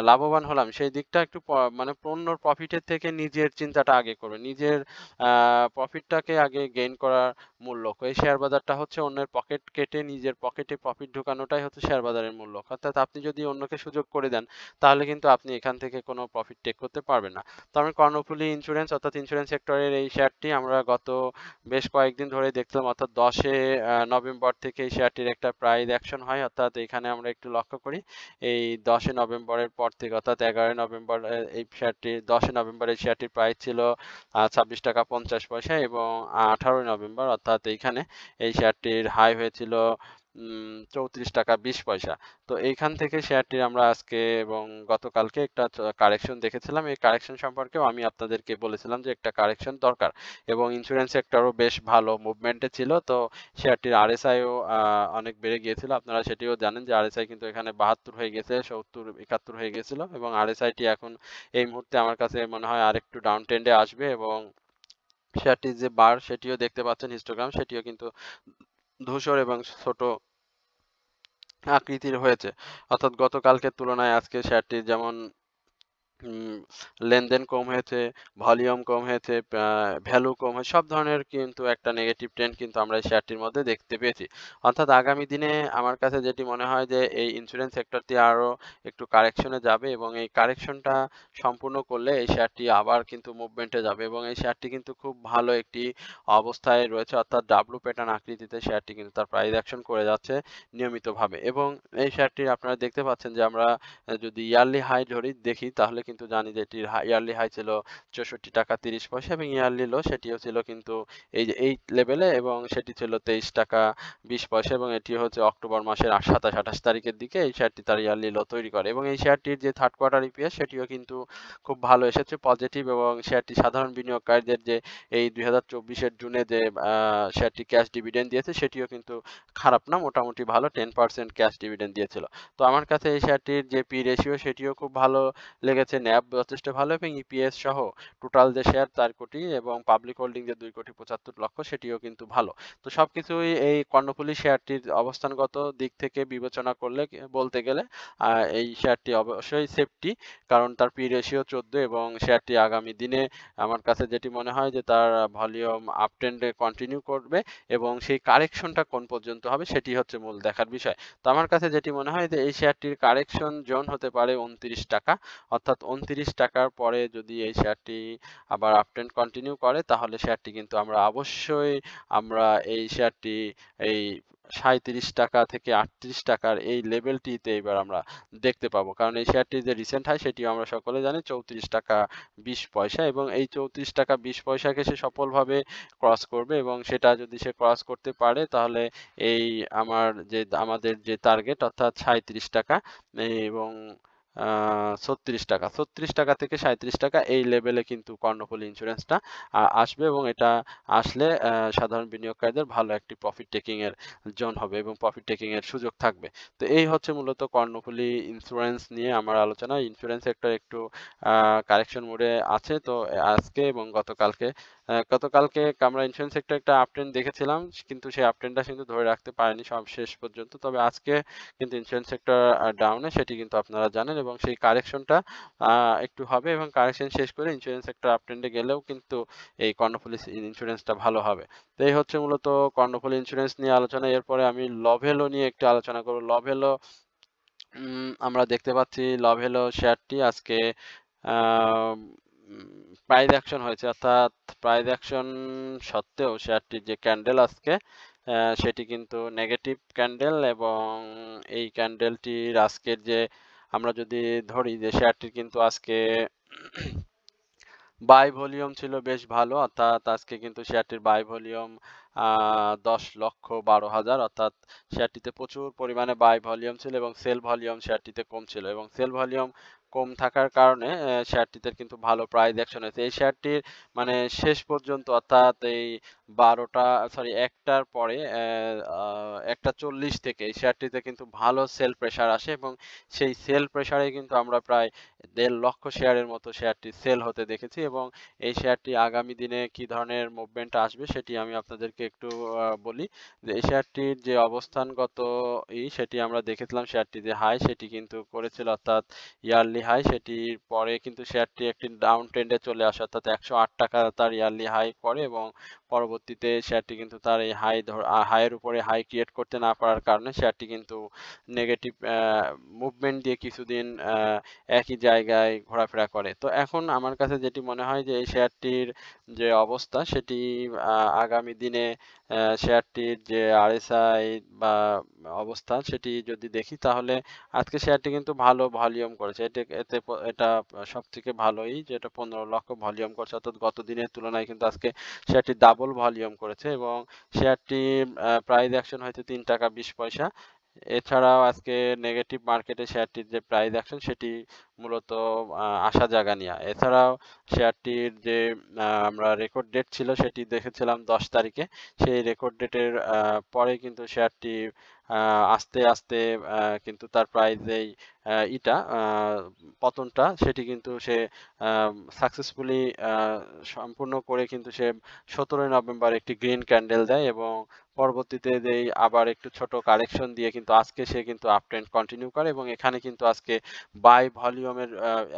লাভবান হলাম সেই দিকটা একটু মানে অন্যর প্রফিটের থেকে নিজের চিন্তাটা আগে করবেন। নিজের প্রফিটটাকে আগে গেইন করার মূল লক্ষ্য। এই শেয়ার বাজারটা হচ্ছে অন্যের পকেট কেটে নিজের পকেটে প্রফিট ঢোকানোটাই হচ্ছে শেয়ার বাজারের মূল লক্ষ্য। অর্থাৎ আপনি যদি অন্যকে সুযোগ করে দেন তাহলে কিন্তু আপনি এখান থেকে কোনো প্রফিট টেক করতে পারবেন না। তো আমি কর্ণফুলী ইন্স্যুরেন্স অর্থাৎ ইন্স্যুরেন্স সেক্টরের এই শেয়ারটি আমরা গত বেশ কয়েকদিন ধরে দেখলাম, অর্থাৎ 10 নভেম্বর থেকে এই শেয়ারটির একটা প্রাইস অ্যাকশন হয়, অর্থাৎ এখানে আমরা একটু লক্ষ্য করি এই 10 নভেম্বরের পর থেকে, অর্থাৎ 11 নভেম্বর এই শেয়ারটি 10 নভেম্বর এই শেয়ারটির প্রাইস ছিল 26 টাকা 50 পয়সা এবং 18 নভেম্বর অর্থাৎ এইখানে এই শেয়ারটির হাই হয়েছিল 34 টাকা 20 পয়সা। তো এইখান থেকে শেয়ারটির আমরা আজকে এবং গতকালকে একটা কারেকশন দেখেছিলাম। এই কারেকশন সম্পর্কেও আমি আপনাদেরকে বলেছিলাম যে একটা কারেকশন দরকার এবং ইন্স্যুরেন্স সেক্টরও বেশ ভালো মুভমেন্টে ছিল। তো শেয়ারটির আরএসআইও অনেক বেড়ে গিয়েছিল। আপনারা সেটিও জানেন যে আরএসআই কিন্তু এখানে 72 হয়ে গেছে, 70-71 হয়ে গেছিল এবং আরএসআইটি এখন এই মুহূর্তে আমার কাছে মনে হয় আরেকটু ডাউন ট্রেন্ডে আসবে এবং শেয়ারটির যে বার সেটিও দেখতে পাচ্ছেন হিস্টোগ্রাম, সেটিও কিন্তু ধূসর এবং ছোট আকৃতির হয়েছে। অর্থাৎ গতকালকের তুলনায় আজকে শেয়ারটির যেমন লেনদেন কম হয়েছে, ভলিউম কম হয়েছে, ভ্যালু কম হয়েছে, সব ধরনের কিন্তু একটা নেগেটিভ ট্রেন্ড কিন্তু আমরা এই শেয়ারটির মধ্যে দেখতে পেয়েছি। অর্থাৎ আগামী দিনে আমার কাছে যেটি মনে হয় যে এই ইন্স্যুরেন্স সেক্টরটি আরো একটু কারেকশনে যাবে এবং এই কারেকশনটা সম্পূর্ণ করলে এই শেয়ারটি আবার কিন্তু মুভমেন্টে যাবে এবং এই শেয়ারটি কিন্তু খুব ভালো একটি অবস্থায় রয়েছে, অর্থাৎ ডাব্লু প্যাটার্ন আকৃতিতে শেয়ারটি কিন্তু তার প্রাইস অ্যাকশন করে যাচ্ছে নিয়মিতভাবে এবং এই শেয়ারটির আপনারা দেখতে পাচ্ছেন যে আমরা যদি ইয়ারলি হাই দেখি তাহলে কিন্তু জানি যে এটির ইয়ারলি হাই ছিল 64 টাকা 30 পয়সা এবং ইয়ারলি লো সেটিও ছিল কিন্তু এই যে এই লেভেলে এবং সেটি ছিল 23 টাকা 20 পয়সা এবং এটি হচ্ছে অক্টোবর মাসের 27-28 তারিখের দিকে এই শেয়ারটি তার ইয়ারলি লো তৈরি করে এবং এই শেয়ারটির যে থার্ড কোয়ার্টার ইপিএস সেটিও কিন্তু খুব ভালো এসেছে, পজিটিভ এবং শেয়ারটি সাধারণ বিনিয়োগকারীদের যে এই 2024-এর জুনে যে শেয়ারটি ক্যাশ ডিভিডেন্ড দিয়েছে সেটিও কিন্তু খারাপ না, মোটামুটি ভালো, 10% ক্যাশ ডিভিডেন্ড দিয়েছিল। তো আমার কাছে এই শেয়ারটির যে পি রেশিও সেটিও খুব ভালো লেগেছে, ন্যাব যথেষ্ট ভালো এবং ইপিএস সহ টোটাল যে শেয়ার 4 কোটি এবং পাবলিক হোল্ডিং যে 2,75,00,000 সেটিও কিন্তু ভালো। তো সবকিছুই এই কর্ণফুলী শেয়ারটির অবস্থানগত দিক থেকে বিবেচনা করলে বলতে গেলে এই শেয়ারটি অবশ্যই সেফটি, কারণ তার পি রেশিও 14 এবং শেয়ারটি আগামী দিনে আমার কাছে যেটি মনে হয় যে তার ভলিউম আপ ট্রেন্ডে কন্টিনিউ করবে এবং সেই কারেকশনটা কোন পর্যন্ত হবে সেটি হচ্ছে মূল দেখার বিষয়। তো আমার কাছে যেটি মনে হয় যে এই শেয়ারটির কারেকশন জোন হতে পারে 29 টাকা, অর্থাৎ 29 টাকার পরে যদি এই শেয়ারটি আবার আপট্রেন্ড কন্টিনিউ করে তাহলে শেয়ারটি কিন্তু অবশ্যই আমরা এই শেয়ারটি এই 37 টাকা থেকে 38 টাকার এই লেভেলটিতে এবার আমরা দেখতে পাবো, কারণ এই শেয়ারটির যে রিসেন্ট হাই সেটিও আমরা সকলে জানি 34 টাকা 20 পয়সা, এবং এই 34 টাকা 20 পয়সাকে সে সফলভাবে ক্রস করবে, এবং সেটা যদি সে ক্রস করতে পারে তাহলে এই আমাদের যে টার্গেট অর্থাৎ 37 টাকা এবং 36 টাকা থেকে 37 টাকা এই লেভেলে কিন্তু কর্ণফুলী ইন্স্যুরেন্সটা আসবে, এবং এটা আসলে সাধারণ বিনিয়োগকারীদের ভালো একটি প্রফিট টেকিং এর জোন হবে এবং প্রফিট টেকিং এর সুযোগ থাকবে। তো এই হচ্ছে মূলত কর্ণফুলী ইন্স্যুরেন্স নিয়ে আমার আলোচনা। ইন্স্যুরেন্স সেক্টর একটু কারেকশন মোডে আছে, তো আজকে এবং গতকালকে আমরা ইন্স্যুরেন্স সেক্টর একটা আপট্রেন্ড দেখেছিলাম, কিন্তু সেই আপট্রেন্ডটা কিন্তু ধরে রাখতে পারেনি সব শেষ পর্যন্ত। তবে আজকে কিন্তু ইন্স্যুরেন্স সেক্টর ডাউনে, সেটি কিন্তু আপনারা জানেন, এবং সেই কারেকশনটা একটু হবে, এবং কারেকশন শেষ করে ইন্স্যুরেন্স সেক্টর আপট্রেন্ডে গেলেও কিন্তু এই কর্ণফুলী ইন্স্যুরেন্সটা ভালো হবে। তো এই হচ্ছে মূলত কর্ণফুলী ইন্স্যুরেন্স নিয়ে আলোচনা। এরপরে আমি লভেলো নিয়ে একটু আলোচনা করব। লভেলো আমরা দেখতে পাচ্ছি লভেলো শেয়ারটি আজকে প্রাইস অ্যাকশন হয়েছে, অর্থাৎ প্রাইস অ্যাকশন সত্ত্বেও শেয়ারটির যে ক্যান্ডেল আজকে সেটি কিন্তু নেগেটিভ ক্যান্ডেল, এবং এই ক্যান্ডেলটির আজকের যে আমরা যদি ধরি যে শেয়ারটির কিন্তু আজকে বাই ভলিউম ছিল বেশ ভালো, অর্থাৎ আজকে কিন্তু শেয়ারটির বাই ভলিউম 10,12,000, অর্থাৎ শেয়ারটিতে প্রচুর পরিমাণে বাই ভলিউম ছিল এবং সেল ভলিউম শেয়ারটিতে কম ছিল, এবং সেল ভলিউম কম থাকার কারণে শেয়ারটিতে কিন্তু ভালো প্রাইস অ্যাকশন হয়েছে। এই শেয়ারটির মানে শেষ পর্যন্ত অর্থাৎ এই 1টার পরে 1:40 থেকে এই শেয়ারটিতে কিন্তু ভালো সেল প্রেসার আসে, এবং সেই সেল প্রেসারে কিন্তু আমরা প্রায় 1.5 লক্ষ শেয়ারের মতো শেয়ারটি সেল হতে দেখেছি, এবং এই শেয়ারটি আগামী দিনে কি ধরনের মুভমেন্ট আসবে সেটি আমি আপনাদেরকে একটু বলি। যে এই শেয়ারটির যে অবস্থানগত সেটি আমরা দেখেছিলাম, শেয়ারটি যে হাই সেটি কিন্তু করেছিল, অর্থাৎ ইয়ারলি হাই, সেটির পরে কিন্তু শেয়ারটি একটি ডাউন ট্রেন্ডে চলে আসে, অর্থাৎ 108 টাকা তার ইয়ারলি হাই করে, এবং পরবর্তীতে শেয়ারটি কিন্তু তার এই হাইয়ের উপরে হাই ক্রিয়েট করতে না পারার কারণে শেয়ারটি কিন্তু নেগেটিভ মুভমেন্ট দিয়ে কিছুদিন একই জায়গায় ঘোরাফেরা করে। তো এখন আমার কাছে যেটি মনে হয় যে এই শেয়ারটির যে অবস্থা সেটি আগামী দিনে শেয়ারটির যে RSI বা অবস্থা সেটি যদি দেখি তাহলে আজকে শেয়ারটি কিন্তু ভালো ভলিউম করেছে। এটা সবথেকে ভালোই যে এটা 15 লক্ষ ভলিউম করছে, অর্থাৎ গত দিনের তুলনায় কিন্তু আজকে শেয়ারটি ডাবল ভলিউম করেছে, এবং শেয়ারটির প্রাইস অ্যাকশন হয়েছে 3 টাকা 20 পয়সা। এছাড়াও আজকে নেগেটিভ মার্কেটে শেয়ারটির যে প্রাইস অ্যাকশন সেটি মূলত আশা জাগানিয়া। এছাড়াও শেয়ারটির যে আমরা রেকর্ড ডেট ছিল সেটি দেখেছিলাম 10 তারিখে। সেই রেকর্ড ডেটের পরে কিন্তু শেয়ারটি আস্তে আস্তে কিন্তু তার প্রাইজেই পতনটা সেটি কিন্তু সে সাকসেসফুলি সম্পূর্ণ করে কিন্তু সে 17 নভেম্বর একটি গ্রিন ক্যান্ডেল দেয়, এবং পরবর্তীতে যেই আবার একটু ছোট কারেকশন দিয়ে কিন্তু আজকে সে কিন্তু আপট্রেন্ড কন্টিনিউ করে, এবং এখানে কিন্তু আজকে বাই ভলিউমের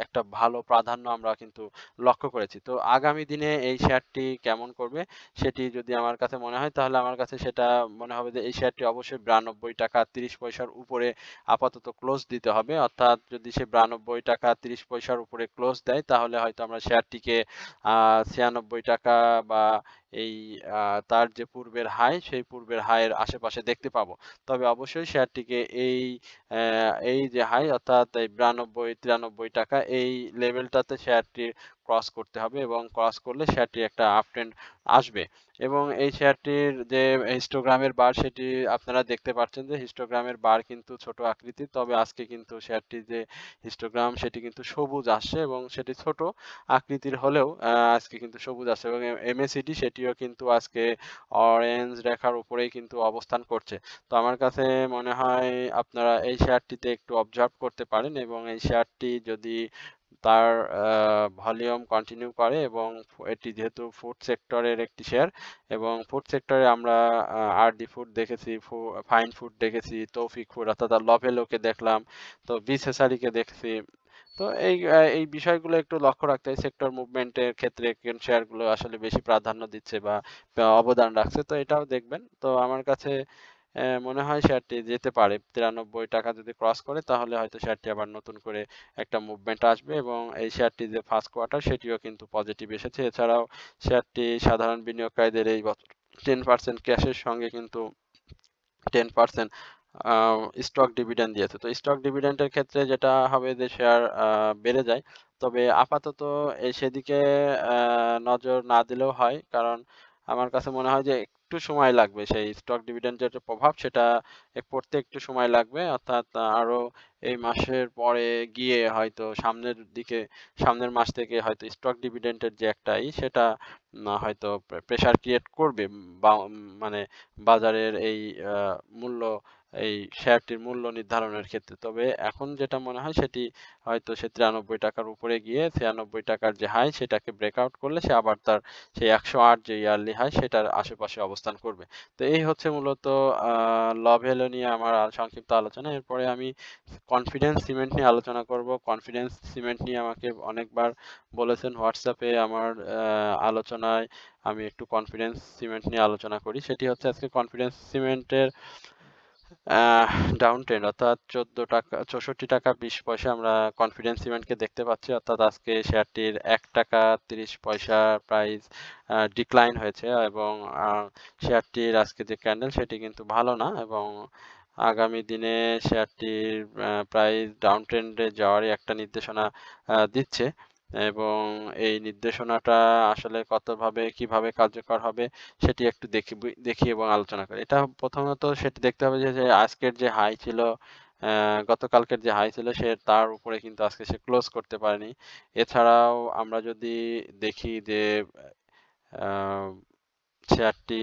একটা ভালো প্রাধান্য আমরা কিন্তু লক্ষ্য করেছি। তো আগামী দিনে এই শেয়ারটি কেমন করবে সেটি যদি আমার কাছে মনে হয় তাহলে আমার কাছে সেটা মনে হবে যে এই শেয়ারটি অবশ্যই 92 টাকা 30 পয়সার উপরে আপাতত ক্লোজ দিতে হবে, অর্থাৎ যদি সে 92 টাকা 30 পয়সার উপরে ক্লোজ দেয় তাহলে হয়তো আমরা শেয়ারটিকে 96 টাকা বা এই তার যে পূর্বের হাই সেই পূর্বের হাইয়ের আশেপাশে দেখতে পাবো। তবে অবশ্যই শেয়ারটিকে এই যে হাই অর্থাৎ এই 92-93 টাকা এই লেভেলটাতে শেয়ারটির ক্রস করতে হবে, এবং ক্রস করলে শেয়ারটির একটা আপট্রেন্ড আসবে। এবং এই শেয়ারটির যে হিস্টোগ্রামের বার সেটি আপনারা দেখতে পাচ্ছেন যে হিস্টোগ্রামের বার কিন্তু ছোট আকৃতির, তবে আজকে কিন্তু শেয়ারটির যে হিস্টোগ্রাম সেটি কিন্তু সবুজ আসছে, এবং সেটি ছোট আকৃতির হলেও আজকে কিন্তু সবুজ আসছে, এবং MACD সেটিও কিন্তু আজকে অরেঞ্জ রেখার উপরেই কিন্তু অবস্থান করছে। তো আমার কাছে মনে হয় আপনারা এই শেয়ারটিতে একটু অবজার্ভ করতে পারেন, এবং এই শেয়ারটি যদি তার ভলিউম কন্টিনিউ করে, এবং এটি যেহেতু ফুড সেক্টরের একটি শেয়ার, এবং ফুড সেক্টরে আমরা RD ফুড দেখেছি, ফাইন ফুড দেখেছি, তৌফিক ফুড অর্থাৎ লভেলোকে দেখলাম, তো বিসেসারিকে দেখছি। তো এই বিষয়গুলো একটু লক্ষ্য রাখতে হয় সেক্টর মুভমেন্টের ক্ষেত্রে কোন শেয়ারগুলো আসলে বেশি প্রাধান্য দিচ্ছে বা অবদান রাখছে, তো এটাও দেখবেন। তো আমার কাছে মনে হয় শেয়ারটি যেতে পারে। 93 টাকা যদি ক্রস করে তাহলে হয়তো শেয়ারটি আবার নতুন করে একটা মুভমেন্ট আসবে এবং এই শেয়ারটি যে ফার্স্ট কোয়ার্টার সেটিও কিন্তু পজিটিভ এসেছে। এছাড়াও শেয়ারটি সাধারণ বিনিয়োগকারীদের এই বছর 10% ক্যাশের সঙ্গে কিন্তু 10% স্টক ডিভিডেন্ড দিয়েছে। তো স্টক ডিভিডেন্ডের ক্ষেত্রে যেটা হবে যে শেয়ার বেড়ে যায়। তবে আপাতত সেদিকে নজর না দিলেও হয়। কারণ আমার কাছে মনে হয় যে একটু সময় লাগবে সেই স্টক ডিভিডেন্ডের যে প্রভাব সেটা পড়তে একটু সময় লাগবে। অর্থাৎ আরো এই মাসের পরে গিয়ে হয়তো সামনের মাস থেকে হয়তো স্টক ডিভিডেন্ডের যে একটা সেটা হয়তো প্রেশার ক্রিয়েট করবে বা মানে বাজারের এই মূল্য এই শেয়ারটির মূল্য নির্ধারণের ক্ষেত্রে। তবে এখন যেটা মনে হয় সেটি হয়তো সে 93 টাকার উপরে গিয়ে 96 টাকার যে হাই সেটাকে ব্রেকআউট করলে সে আবার তার সেই 108 যে ইয়ারলি হাই সেটার আশেপাশে অবস্থান করবে। তো এই হচ্ছে মূলত লভ হ্যালো নিয়ে আমার সংক্ষিপ্ত আলোচনা। এরপরে আমি কনফিডেন্স সিমেন্ট নিয়ে আলোচনা করব। কনফিডেন্স সিমেন্ট নিয়ে আমাকে অনেকবার বলেছেন হোয়াটসঅ্যাপে আমার আলোচনায় আমি একটু কনফিডেন্স সিমেন্ট নিয়ে আলোচনা করি। সেটি হচ্ছে আজকে কনফিডেন্স সিমেন্টের ডাউন ট্রেন্ড অর্থাৎ 64 টাকা 20 পয়সা আমরা কনফিডেন্স সিমেন্টকে দেখতে পাচ্ছি। অর্থাৎ আজকে শেয়ারটির 1 টাকা 30 পয়সা প্রাইস ডিক্লাইন হয়েছে এবং শেয়ারটির আজকে যে ক্যান্ডেল সেটি কিন্তু ভালো না এবং আগামী দিনে শেয়ারটির প্রাইস ডাউন ট্রেন্ডে যাওয়ারই একটা নির্দেশনা দিচ্ছে এবং এই নির্দেশনাটা আসলে কিভাবে কার্যকর হবে সেটি একটু দেখি এবং আলোচনা করি। এটা প্রথমত সেটি দেখতে হবে যে আজকের যে হাই ছিল গতকালকের যে হাই ছিল তার উপরে কিন্তু আজকে সে ক্লোজ করতে পারেনি। এছাড়াও আমরা যদি দেখি যে আহ, শেয়ারটি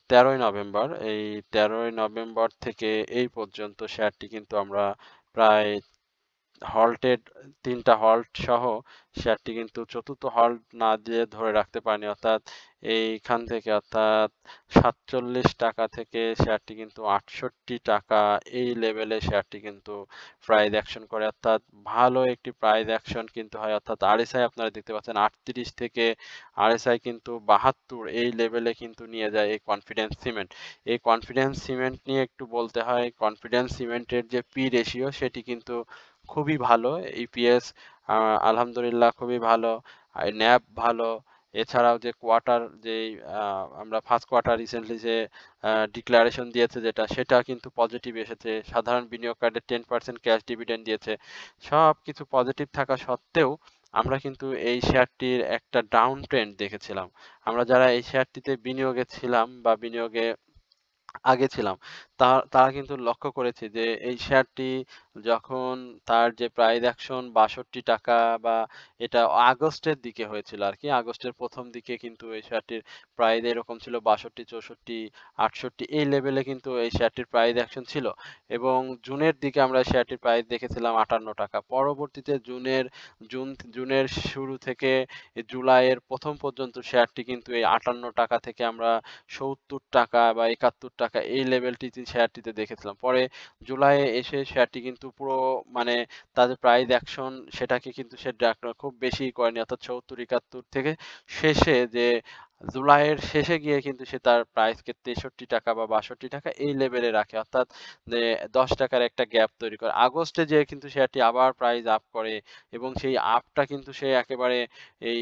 13ই নভেম্বর এই 13ই নভেম্বর থেকে এই পর্যন্ত শেয়ারটি কিন্তু আমরা প্রায় হল্টেড ৩টা হল্ট সহ শেয়ারটি কিন্তু চতুর্থ হল্ট না দিয়ে ধরে রাখতে পারেনি অর্থাৎ এইখান থেকে অর্থাৎ ৪৭ টাকা থেকে শেয়ারটি কিন্তু ৬৮ টাকা এই লেভেলে শেয়ারটি কিন্তু প্রাইস অ্যাকশন করে অর্থাৎ ভালো একটি প্রাইস অ্যাকশন কিন্তু হয় অর্থাৎ আরএসআই আপনারা দেখতে পাচ্ছেন ৩৮ থেকে আরএসআই কিন্তু ৭২ এই লেভেলে কিন্তু নিয়ে যায় এই কনফিডেন্স সিমেন্ট। এই কনফিডেন্স সিমেন্ট নিয়ে একটু বলতে হয় কনফিডেন্স সিমেন্টের যে পি রেশিও সেটি কিন্তু খুবই ভালো। ইপিএস আলহামদুলিল্লাহ খুবই ভালো। ন্যাব ভালো। এছাড়াও যে যেই আমরা ফার্স্ট কোয়ার্টার রিসেন্টলি যে ডিক্লারেশন দিয়েছে সেটা কিন্তু পজিটিভ এসেছে। সাধারণ বিনিয়োগকারীদের 10% ক্যাশ ডিভিডেন্ড দিয়েছে। সবকিছু পজিটিভ থাকা সত্ত্বেও আমরা কিন্তু এই শেয়ারটির একটা ডাউন ট্রেন্ড দেখেছিলাম। আমরা যারা এই শেয়ারটিতে বিনিয়োগে ছিলাম বা বিনিয়োগে আগে ছিলাম। তারা কিন্তু লক্ষ্য করেছে যে এই শেয়ারটি যখন তার যে প্রাইস অ্যাকশন ৬২ টাকা বা এটা আগস্টের দিকে হয়েছিল আরকি। আগস্টের ১ম দিকে কিন্তু এই শেয়ারটির প্রাইস এরকম ছিল ৬২, ৬৪, ৬৮ এই লেভেলে কিন্তু এই শেয়ারটির প্রাইস অ্যাকশন ছিল এবং জুনের দিকে আমরা শেয়ারটির প্রাইস দেখেছিলাম ৫৮ টাকা। পরবর্তীতে জুনের শুরু থেকে জুলাইয়ের ১ম পর্যন্ত শেয়ারটি কিন্তু এই ৫৮ টাকা থেকে আমরা ৭০ টাকা বা ৭১ টাকা এই লেভেলটিতে শেয়ারটিতে দেখেছিলাম। পরে জুলাইয়ে এসে শেয়ারটি কিন্তু পুরো মানে তাদের প্রাইস অ্যাকশন সেটাকে কিন্তু সে খুব বেশি করেনি। অর্থাৎ ৭০, ৭১ থেকে শেষে যে জুলাইয়ের শেষে গিয়ে কিন্তু সে তার প্রাইসকে ৬৩ টাকা বা ৬২ টাকা এই লেভেলে রাখে। অর্থাৎ যে ১০ টাকার একটা গ্যাপ তৈরি করে। আগস্টে যেয়ে কিন্তু শেয়ারটি আবার প্রাইস আপ করে এবং সেই আপটা কিন্তু সে একেবারে এই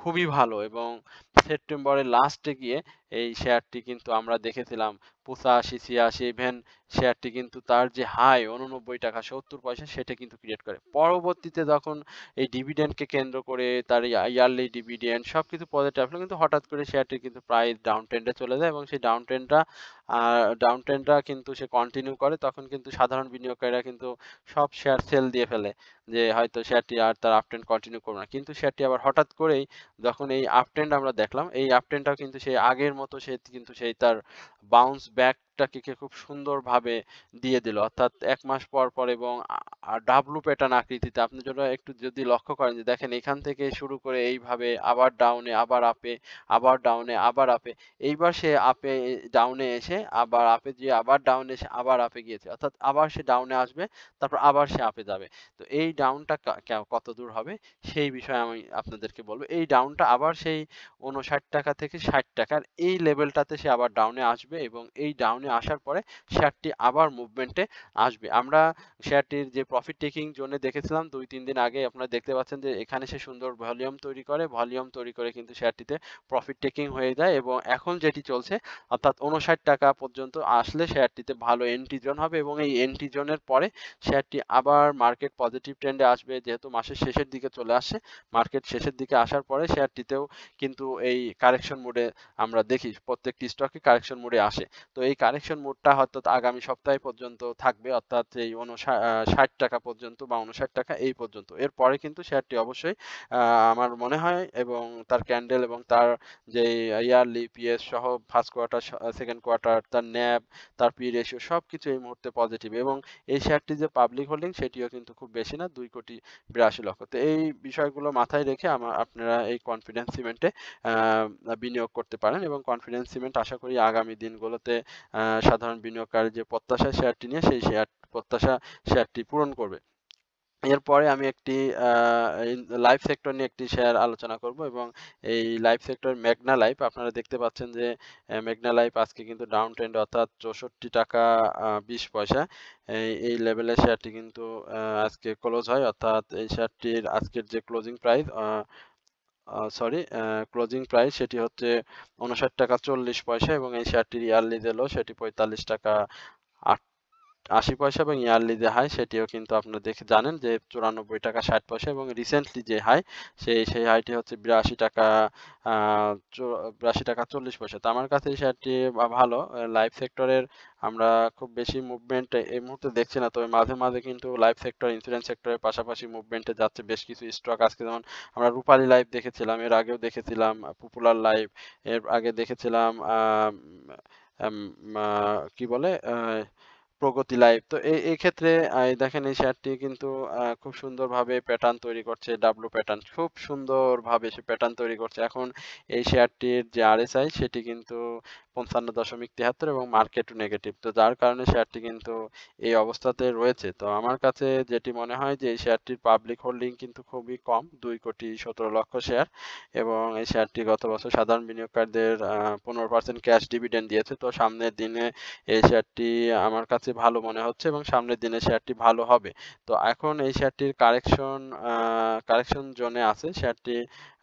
খুবই ভালো এবং সেপ্টেম্বরের লাস্টে গিয়ে এই শেয়ারটি কিন্তু আমরা দেখেছিলাম ৮৫, ৮৬ ইভেন শেয়ারটি কিন্তু তার যে হাই ৮৯ টাকা ৭০ পয়সা সেটা কিন্তু ক্রিয়েট করে। পরবর্তীতে যখন এই ডিভিডেন্ডকে কেন্দ্র করে তার ইয়ারলি ডিভিডেন্ড সবকিছু পজিটিভ আসলো কিন্তু হঠাৎ করে শেয়ারটির কিন্তু প্রাইস ডাউন ট্রেন্ডে চলে যায় এবং সেই ডাউন ট্রেন্ডটা কিন্তু সে কন্টিনিউ করে তখন কিন্তু সাধারণ বিনিয়োগকারীরা কিন্তু সব শেয়ার সেল দিয়ে ফেলে যে হয়তো শেয়ারটি আর তার আপ ট্রেন্ড কন্টিনিউ করবে না। কিন্তু শেয়ারটি আবার হঠাৎ করেই যখন এই আপ ট্রেন্ড আমরা দেখলাম এই আপ ট্রেন্ডটাও কিন্তু সেই আগের মতো সেই তার বাউন্স ব্যাকটাকে খুব সুন্দরভাবে দিয়ে দিল। অর্থাৎ ১ মাস পর, পর এবং ডাবলু প্যাটার্ন আকৃতিতে আপনি যদি লক্ষ্য করেন যে দেখেন এখান থেকে শুরু করে এইভাবে আবার ডাউনে, আবার আপে, আবার ডাউনে, আবার আপে। এইবার সে ডাউনে এসে আবার আপে যেয়ে আবার ডাউনে এসে আবার আপে গিয়েছে। অর্থাৎ আবার সে ডাউনে আসবে, তারপর আবার সে আপে যাবে। তো এই ডাউনটা কতদূর হবে সেই বিষয়ে আমি আপনাদেরকে বলব। এই ডাউনটা আবার সেই ৫৯ টাকা থেকে ৬০ টাকার এই লেভেলটাতে সে আবার ডাউনে আসবে এবং এই ডাউনে আসার পরে শেয়ারটি আবার মুভমেন্টে আসবে। আমরা শেয়ারটির যে প্রফিট টেকিং জোনে দেখেছিলাম ২-৩ দিন আগে, আপনারা দেখতে পাচ্ছেন যে এখানে সে সুন্দর ভলিউম তৈরি করে, ভলিউম তৈরি করে কিন্তু শেয়ারটিতে প্রফিট টেকিং হয়ে যায় এবং এখন যেটি চলছে অর্থাৎ ৫৯ টাকা পর্যন্ত আসলে শেয়ারটিতে ভালো এন্ট্রি জোন হবে এবং এই এন্ট্রি জোনের পরে শেয়ারটি আবার মার্কেট পজিটিভ ট্রেন্ডে আসবে। যেহেতু মাসের শেষের দিকে চলে আসছে, মার্কেট শেষের দিকে আসার পরে শেয়ারটিতেও কিন্তু এই কারেকশন মোডে আমরা দেখি প্রত্যেকটি স্টকে কারেকশন মোডে আসে। তো এই কারেকশন মোডটা হয়তো আগামী সপ্তাহ পর্যন্ত থাকবে, অর্থাৎ এই ৬০ টাকা পর্যন্ত বা ৫৯ টাকা এই পর্যন্ত। এরপরে কিন্তু শেয়ারটি অবশ্যই আমার মনে হয় এবং তার ক্যান্ডেল এবং তার যে ইয়ারলি পিএস সহ ফার্স্ট কোয়ার্টার, সেকেন্ড কোয়ার্টার, তার ন্যাব, তার পি রেশিও সবকিছু এই মুহূর্তে পজিটিভ এবং এই শেয়ারটি যে পাবলিক হোল্ডিং সেটিও কিন্তু খুব বেশি না, ২,৮২,০০,০০০। তো এই বিষয়গুলো মাথায় রেখে আপনারা এই কনফিডেন্স সিমেন্টে বিনিয়োগ করতে পারেন এবং কনফিডেন্স সিমেন্ট আশা করি আগামী দিনগুলোতে সাধারণ বিনিয়োগকারী যে প্রত্যাশা শেয়ারটি নিয়ে সেই প্রত্যাশা শেয়ারটি পূরণ করবে। এরপরে আমি একটি লাইফ সেক্টর নিয়ে একটি শেয়ার আলোচনা করব এবং এই লাইফ সেক্টর মেঘনা লাইফ। আপনারা দেখতে পাচ্ছেন যে মেঘনা লাইফ আজকে কিন্তু ডাউন ট্রেন্ড, অর্থাৎ ৬৪ টাকা ২০ পয়সা এই লেভেলের শেয়ারটি কিন্তু আজকে ক্লোজ হয়, অর্থাৎ এই শেয়ারটির আজকের যে ক্লোজিং প্রাইস ক্লোজিং প্রাইস সেটি হচ্ছে ৫৯ টাকা ৪০ পয়সা এবং এই শেয়ারটির ইয়ারলি যে লো সেটি ৪৫ টাকা ৮০ পয়সা এবং ইয়ারলি যে হাই সেটিও কিন্তু আপনারা দেখে জানেন যে ৯৪ টাকা ৬০ পয়সা এবং রিসেন্টলি যে হাই সেই হাইটি হচ্ছে ৮২ টাকা ৮২ টাকা ৪০ পয়সা। তো আমার কাছে এই শেয়ারটি ভালো। লাইফ সেক্টরের আমরা খুব বেশি মুভমেন্ট এই মুহূর্তে দেখছি না, তবে মাঝে মাঝে কিন্তু লাইফ সেক্টর, ইন্স্যুরেন্স সেক্টরের পাশাপাশি মুভমেন্টে যাচ্ছে বেশ কিছু স্টক। আজকে যেমন আমরা রূপালী লাইফ দেখেছিলাম, এর আগেও দেখেছিলাম পপুলার লাইফ, এর আগে দেখেছিলাম কি বলে প্রগতি লাইফ। তো এই ক্ষেত্রে দেখেন এই শেয়ারটি কিন্তু খুব সুন্দরভাবে প্যাটার্ন তৈরি করছে, ডাব্লু প্যাটার্ন খুব সুন্দরভাবে সে প্যাটার্ন তৈরি করছে। এখন এই শেয়ারটির যে আরএসআই সেটি কিন্তু ৫৫.৭৩ এবং মার্কেটও নেগেটিভ, তো যার কারণে শেয়ারটি কিন্তু এই অবস্থাতে রয়েছে। তো আমার কাছে যেটি মনে হয় যে এই শেয়ারটির পাবলিক হোল্ডিং কিন্তু খুবই কম, ২,১৭,০০,০০০ শেয়ার এবং এই শেয়ারটি গত বছর সাধারণ বিনিয়োগকারীদের ১৫% ক্যাশ ডিভিডেন্ড দিয়েছে। তো সামনের দিনে এই শেয়ারটি আমার কাছে ভালো মনে হচ্ছে এবং সামনের দিনে শেয়ারটি ভালো হবে। তো এখন এই শেয়ারটির কারেকশন জোনে আছে শেয়ারটি।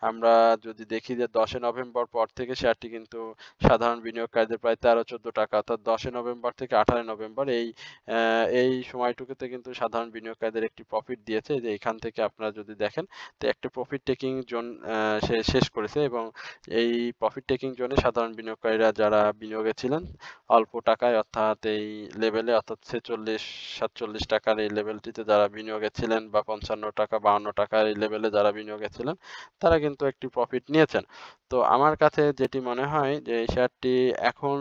আমরা যদি দেখি যে ১০ নভেম্বর পর থেকে শেয়ারটি কিন্তু সাধারণ বিনিয়োগকারীদের প্রায় ১৩-১৪ টাকা, অর্থাৎ ১০ নভেম্বর থেকে ১৮ নভেম্বর এই সময়টুকুতে কিন্তু সাধারণ বিনিয়োগকারীদের একটি প্রফিট দিয়েছে। যে এখান থেকে আপনারা যদি দেখেন তো একটা প্রফিট টেকিং জোন সে শেষ করেছে এবং এই প্রফিট টেকিং জোনে সাধারণ বিনিয়োগকারীরা যারা বিনিয়োগে ছিলেন অল্প টাকায়, অর্থাৎ এই লেভেলে, অর্থাৎ ৪৬-৪৭ টাকার এই লেভেলটিতে যারা বিনিয়োগে ছিলেন বা ৫৫ টাকা ৫২ টাকার এই লেভেলে যারা বিনিয়োগে ছিলেন তারা কিন্তু একটি প্রফিট নিয়েছেন। তো আমার কাছে যেটি মনে হয় যে এই শেয়ারটি এখন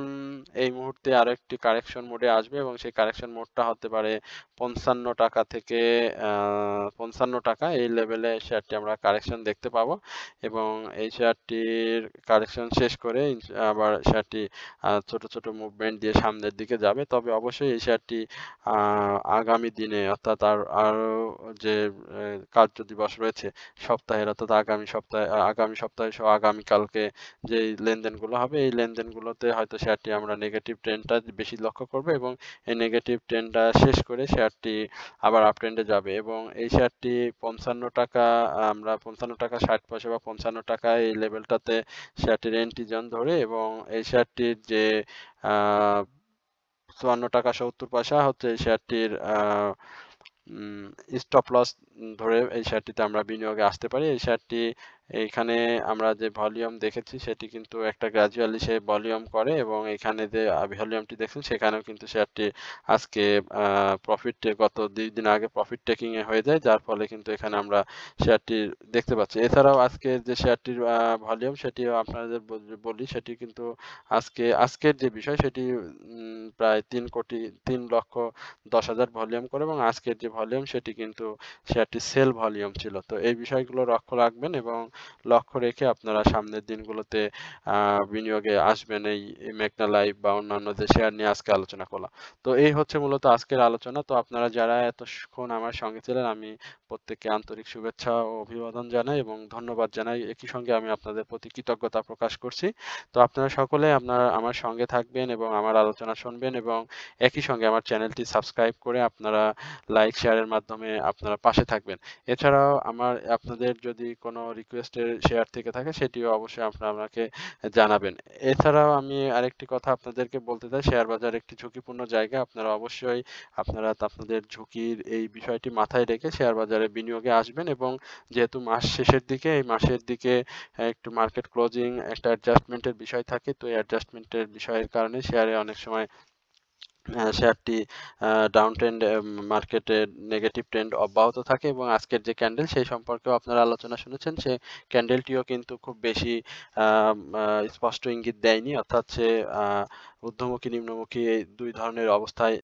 এই মুহূর্তে আরো একটি কারেকশন মোডে আসবে এবং সেই কারেকশন মোডটা হতে পারে ৫৫ টাকা থেকে ৫৫ টাকা এই লেভেলে শেয়ারটি আমরা কারেকশন দেখতে পাবো এবং এই শেয়ারটির কারেকশন শেষ করে আবার শেয়ারটি ছোট ছোট মুভমেন্ট দিয়ে সামনের দিকে যাবে। তবে অবশ্যই এই শেয়ারটি আগামী দিনে, অর্থাৎ আরো যে কার্য দিবস রয়েছে সপ্তাহের, অর্থাৎ আগামী সপ্তাহে সহ আগামীকালকে যে লেনদেনগুলো হবে এই লেনদেনগুলোতে হয়তো শেয়ারটি আমরা নেগেটিভ ট্রেন্ডটা বেশি লক্ষ্য করব এবং এই নেগেটিভ ট্রেন্ডটা শেষ করে শেয়ারটি আবার আপ ট্রেন্ডে যাবে এবং এই শেয়ারটি ৫৫ টাকা, আমরা ৫৫ টাকা ৬০ পয়সা বা ৫৫ টাকা এই লেভেলটাতে শেয়ারটির এন্ট্রি জোন ধরে এবং এই শেয়ারটির যে ৫৪ টাকা ৭০ পয়সা হচ্ছে এই শেয়ারটির স্টপ লস ধরে এই শেয়ারটিতে আমরা বিনিয়োগে আসতে পারি। এই শেয়ারটি এইখানে আমরা যে ভলিউম দেখেছি সেটি কিন্তু একটা গ্র্যাজুয়ালি সে ভলিউম করে এবং এখানে যে ভলিউমটি দেখছেন সেখানেও কিন্তু শেয়ারটি আজকে গত ২ দিন আগে প্রফিট টেকিং এ হয়ে যায়, যার ফলে কিন্তু এখানে আমরা শেয়ারটি দেখতে পাচ্ছি। এছাড়াও আজকে যে শেয়ারটির ভলিউম সেটিও আপনাদের বলি, সেটি কিন্তু আজকের যে বিষয় সেটি প্রায় ৩,১০,০০,০০০ ভলিউম করে এবং আজকের যে ভলিউম সেটি কিন্তু শেয়ারটি সেল ভলিউম ছিল। তো এই বিষয়গুলো লক্ষ্য রাখবেন এবং লক্ষ্য রেখে আপনারা সামনের দিনগুলোতে বিনিয়োগে আসবেন এই মেঘনা লাইভ বা অন্যান্য যে শেয়ার নিয়ে আজকে আলোচনা করলাম। তো এই হচ্ছে মূলত আজকের আলোচনা। তো আপনারা যারা এতক্ষণ আমার সঙ্গে ছিলেন আমি প্রত্যেককে আন্তরিক শুভেচ্ছা ও অভিবাদন জানাই এবং ধন্যবাদ জানাই। একই সঙ্গে আমি আপনাদের প্রতি কৃতজ্ঞতা প্রকাশ করছি। তো আপনারা সকলে আমার সঙ্গে থাকবেন এবং আমার আলোচনা শুনবেন এবং একই সঙ্গে আমার চ্যানেলটি সাবস্ক্রাইব করে আপনারা লাইক শেয়ারের মাধ্যমে আপনারা পাশে থাকবেন। এছাড়াও আপনাদের যদি কোনো রিকোয়েস্টের শেয়ার থেকে থাকে সেটিও অবশ্যই আপনারা আমাকে জানাবেন। এছাড়াও আমি আরেকটি কথা আপনাদেরকে বলতে চাই, শেয়ার বাজার একটি ঝুঁকিপূর্ণ জায়গা। আপনারা অবশ্যই আপনাদের ঝুঁকির এই বিষয়টি মাথায় রেখে শেয়ার বাজারে বিনিয়োগে আসবেন এবং যেহেতু মাস শেষের দিকে, এই মাসের দিকে একটু মার্কেট ক্লোজিং একটা অ্যাডজাস্টমেন্টের বিষয় থাকে। তো এই অ্যাডজাস্টমেন্টের বিষয়ের কারণে শেয়ারে অনেক সময় শেয়ারটি ডাউন ট্রেন্ড মার্কেটে নেগেটিভ ট্রেন্ড অব্যাহত থাকে এবং আজকের যে ক্যান্ডেল সেই সম্পর্কেও আপনারা আলোচনা শুনেছেন। সে ক্যান্ডেলটিও কিন্তু খুব বেশি স্পষ্ট ইঙ্গিত দেয়নি। অর্থাৎ সে ঊর্ধ্বমুখী নিম্নমুখী এই ২ ধরনের অবস্থায়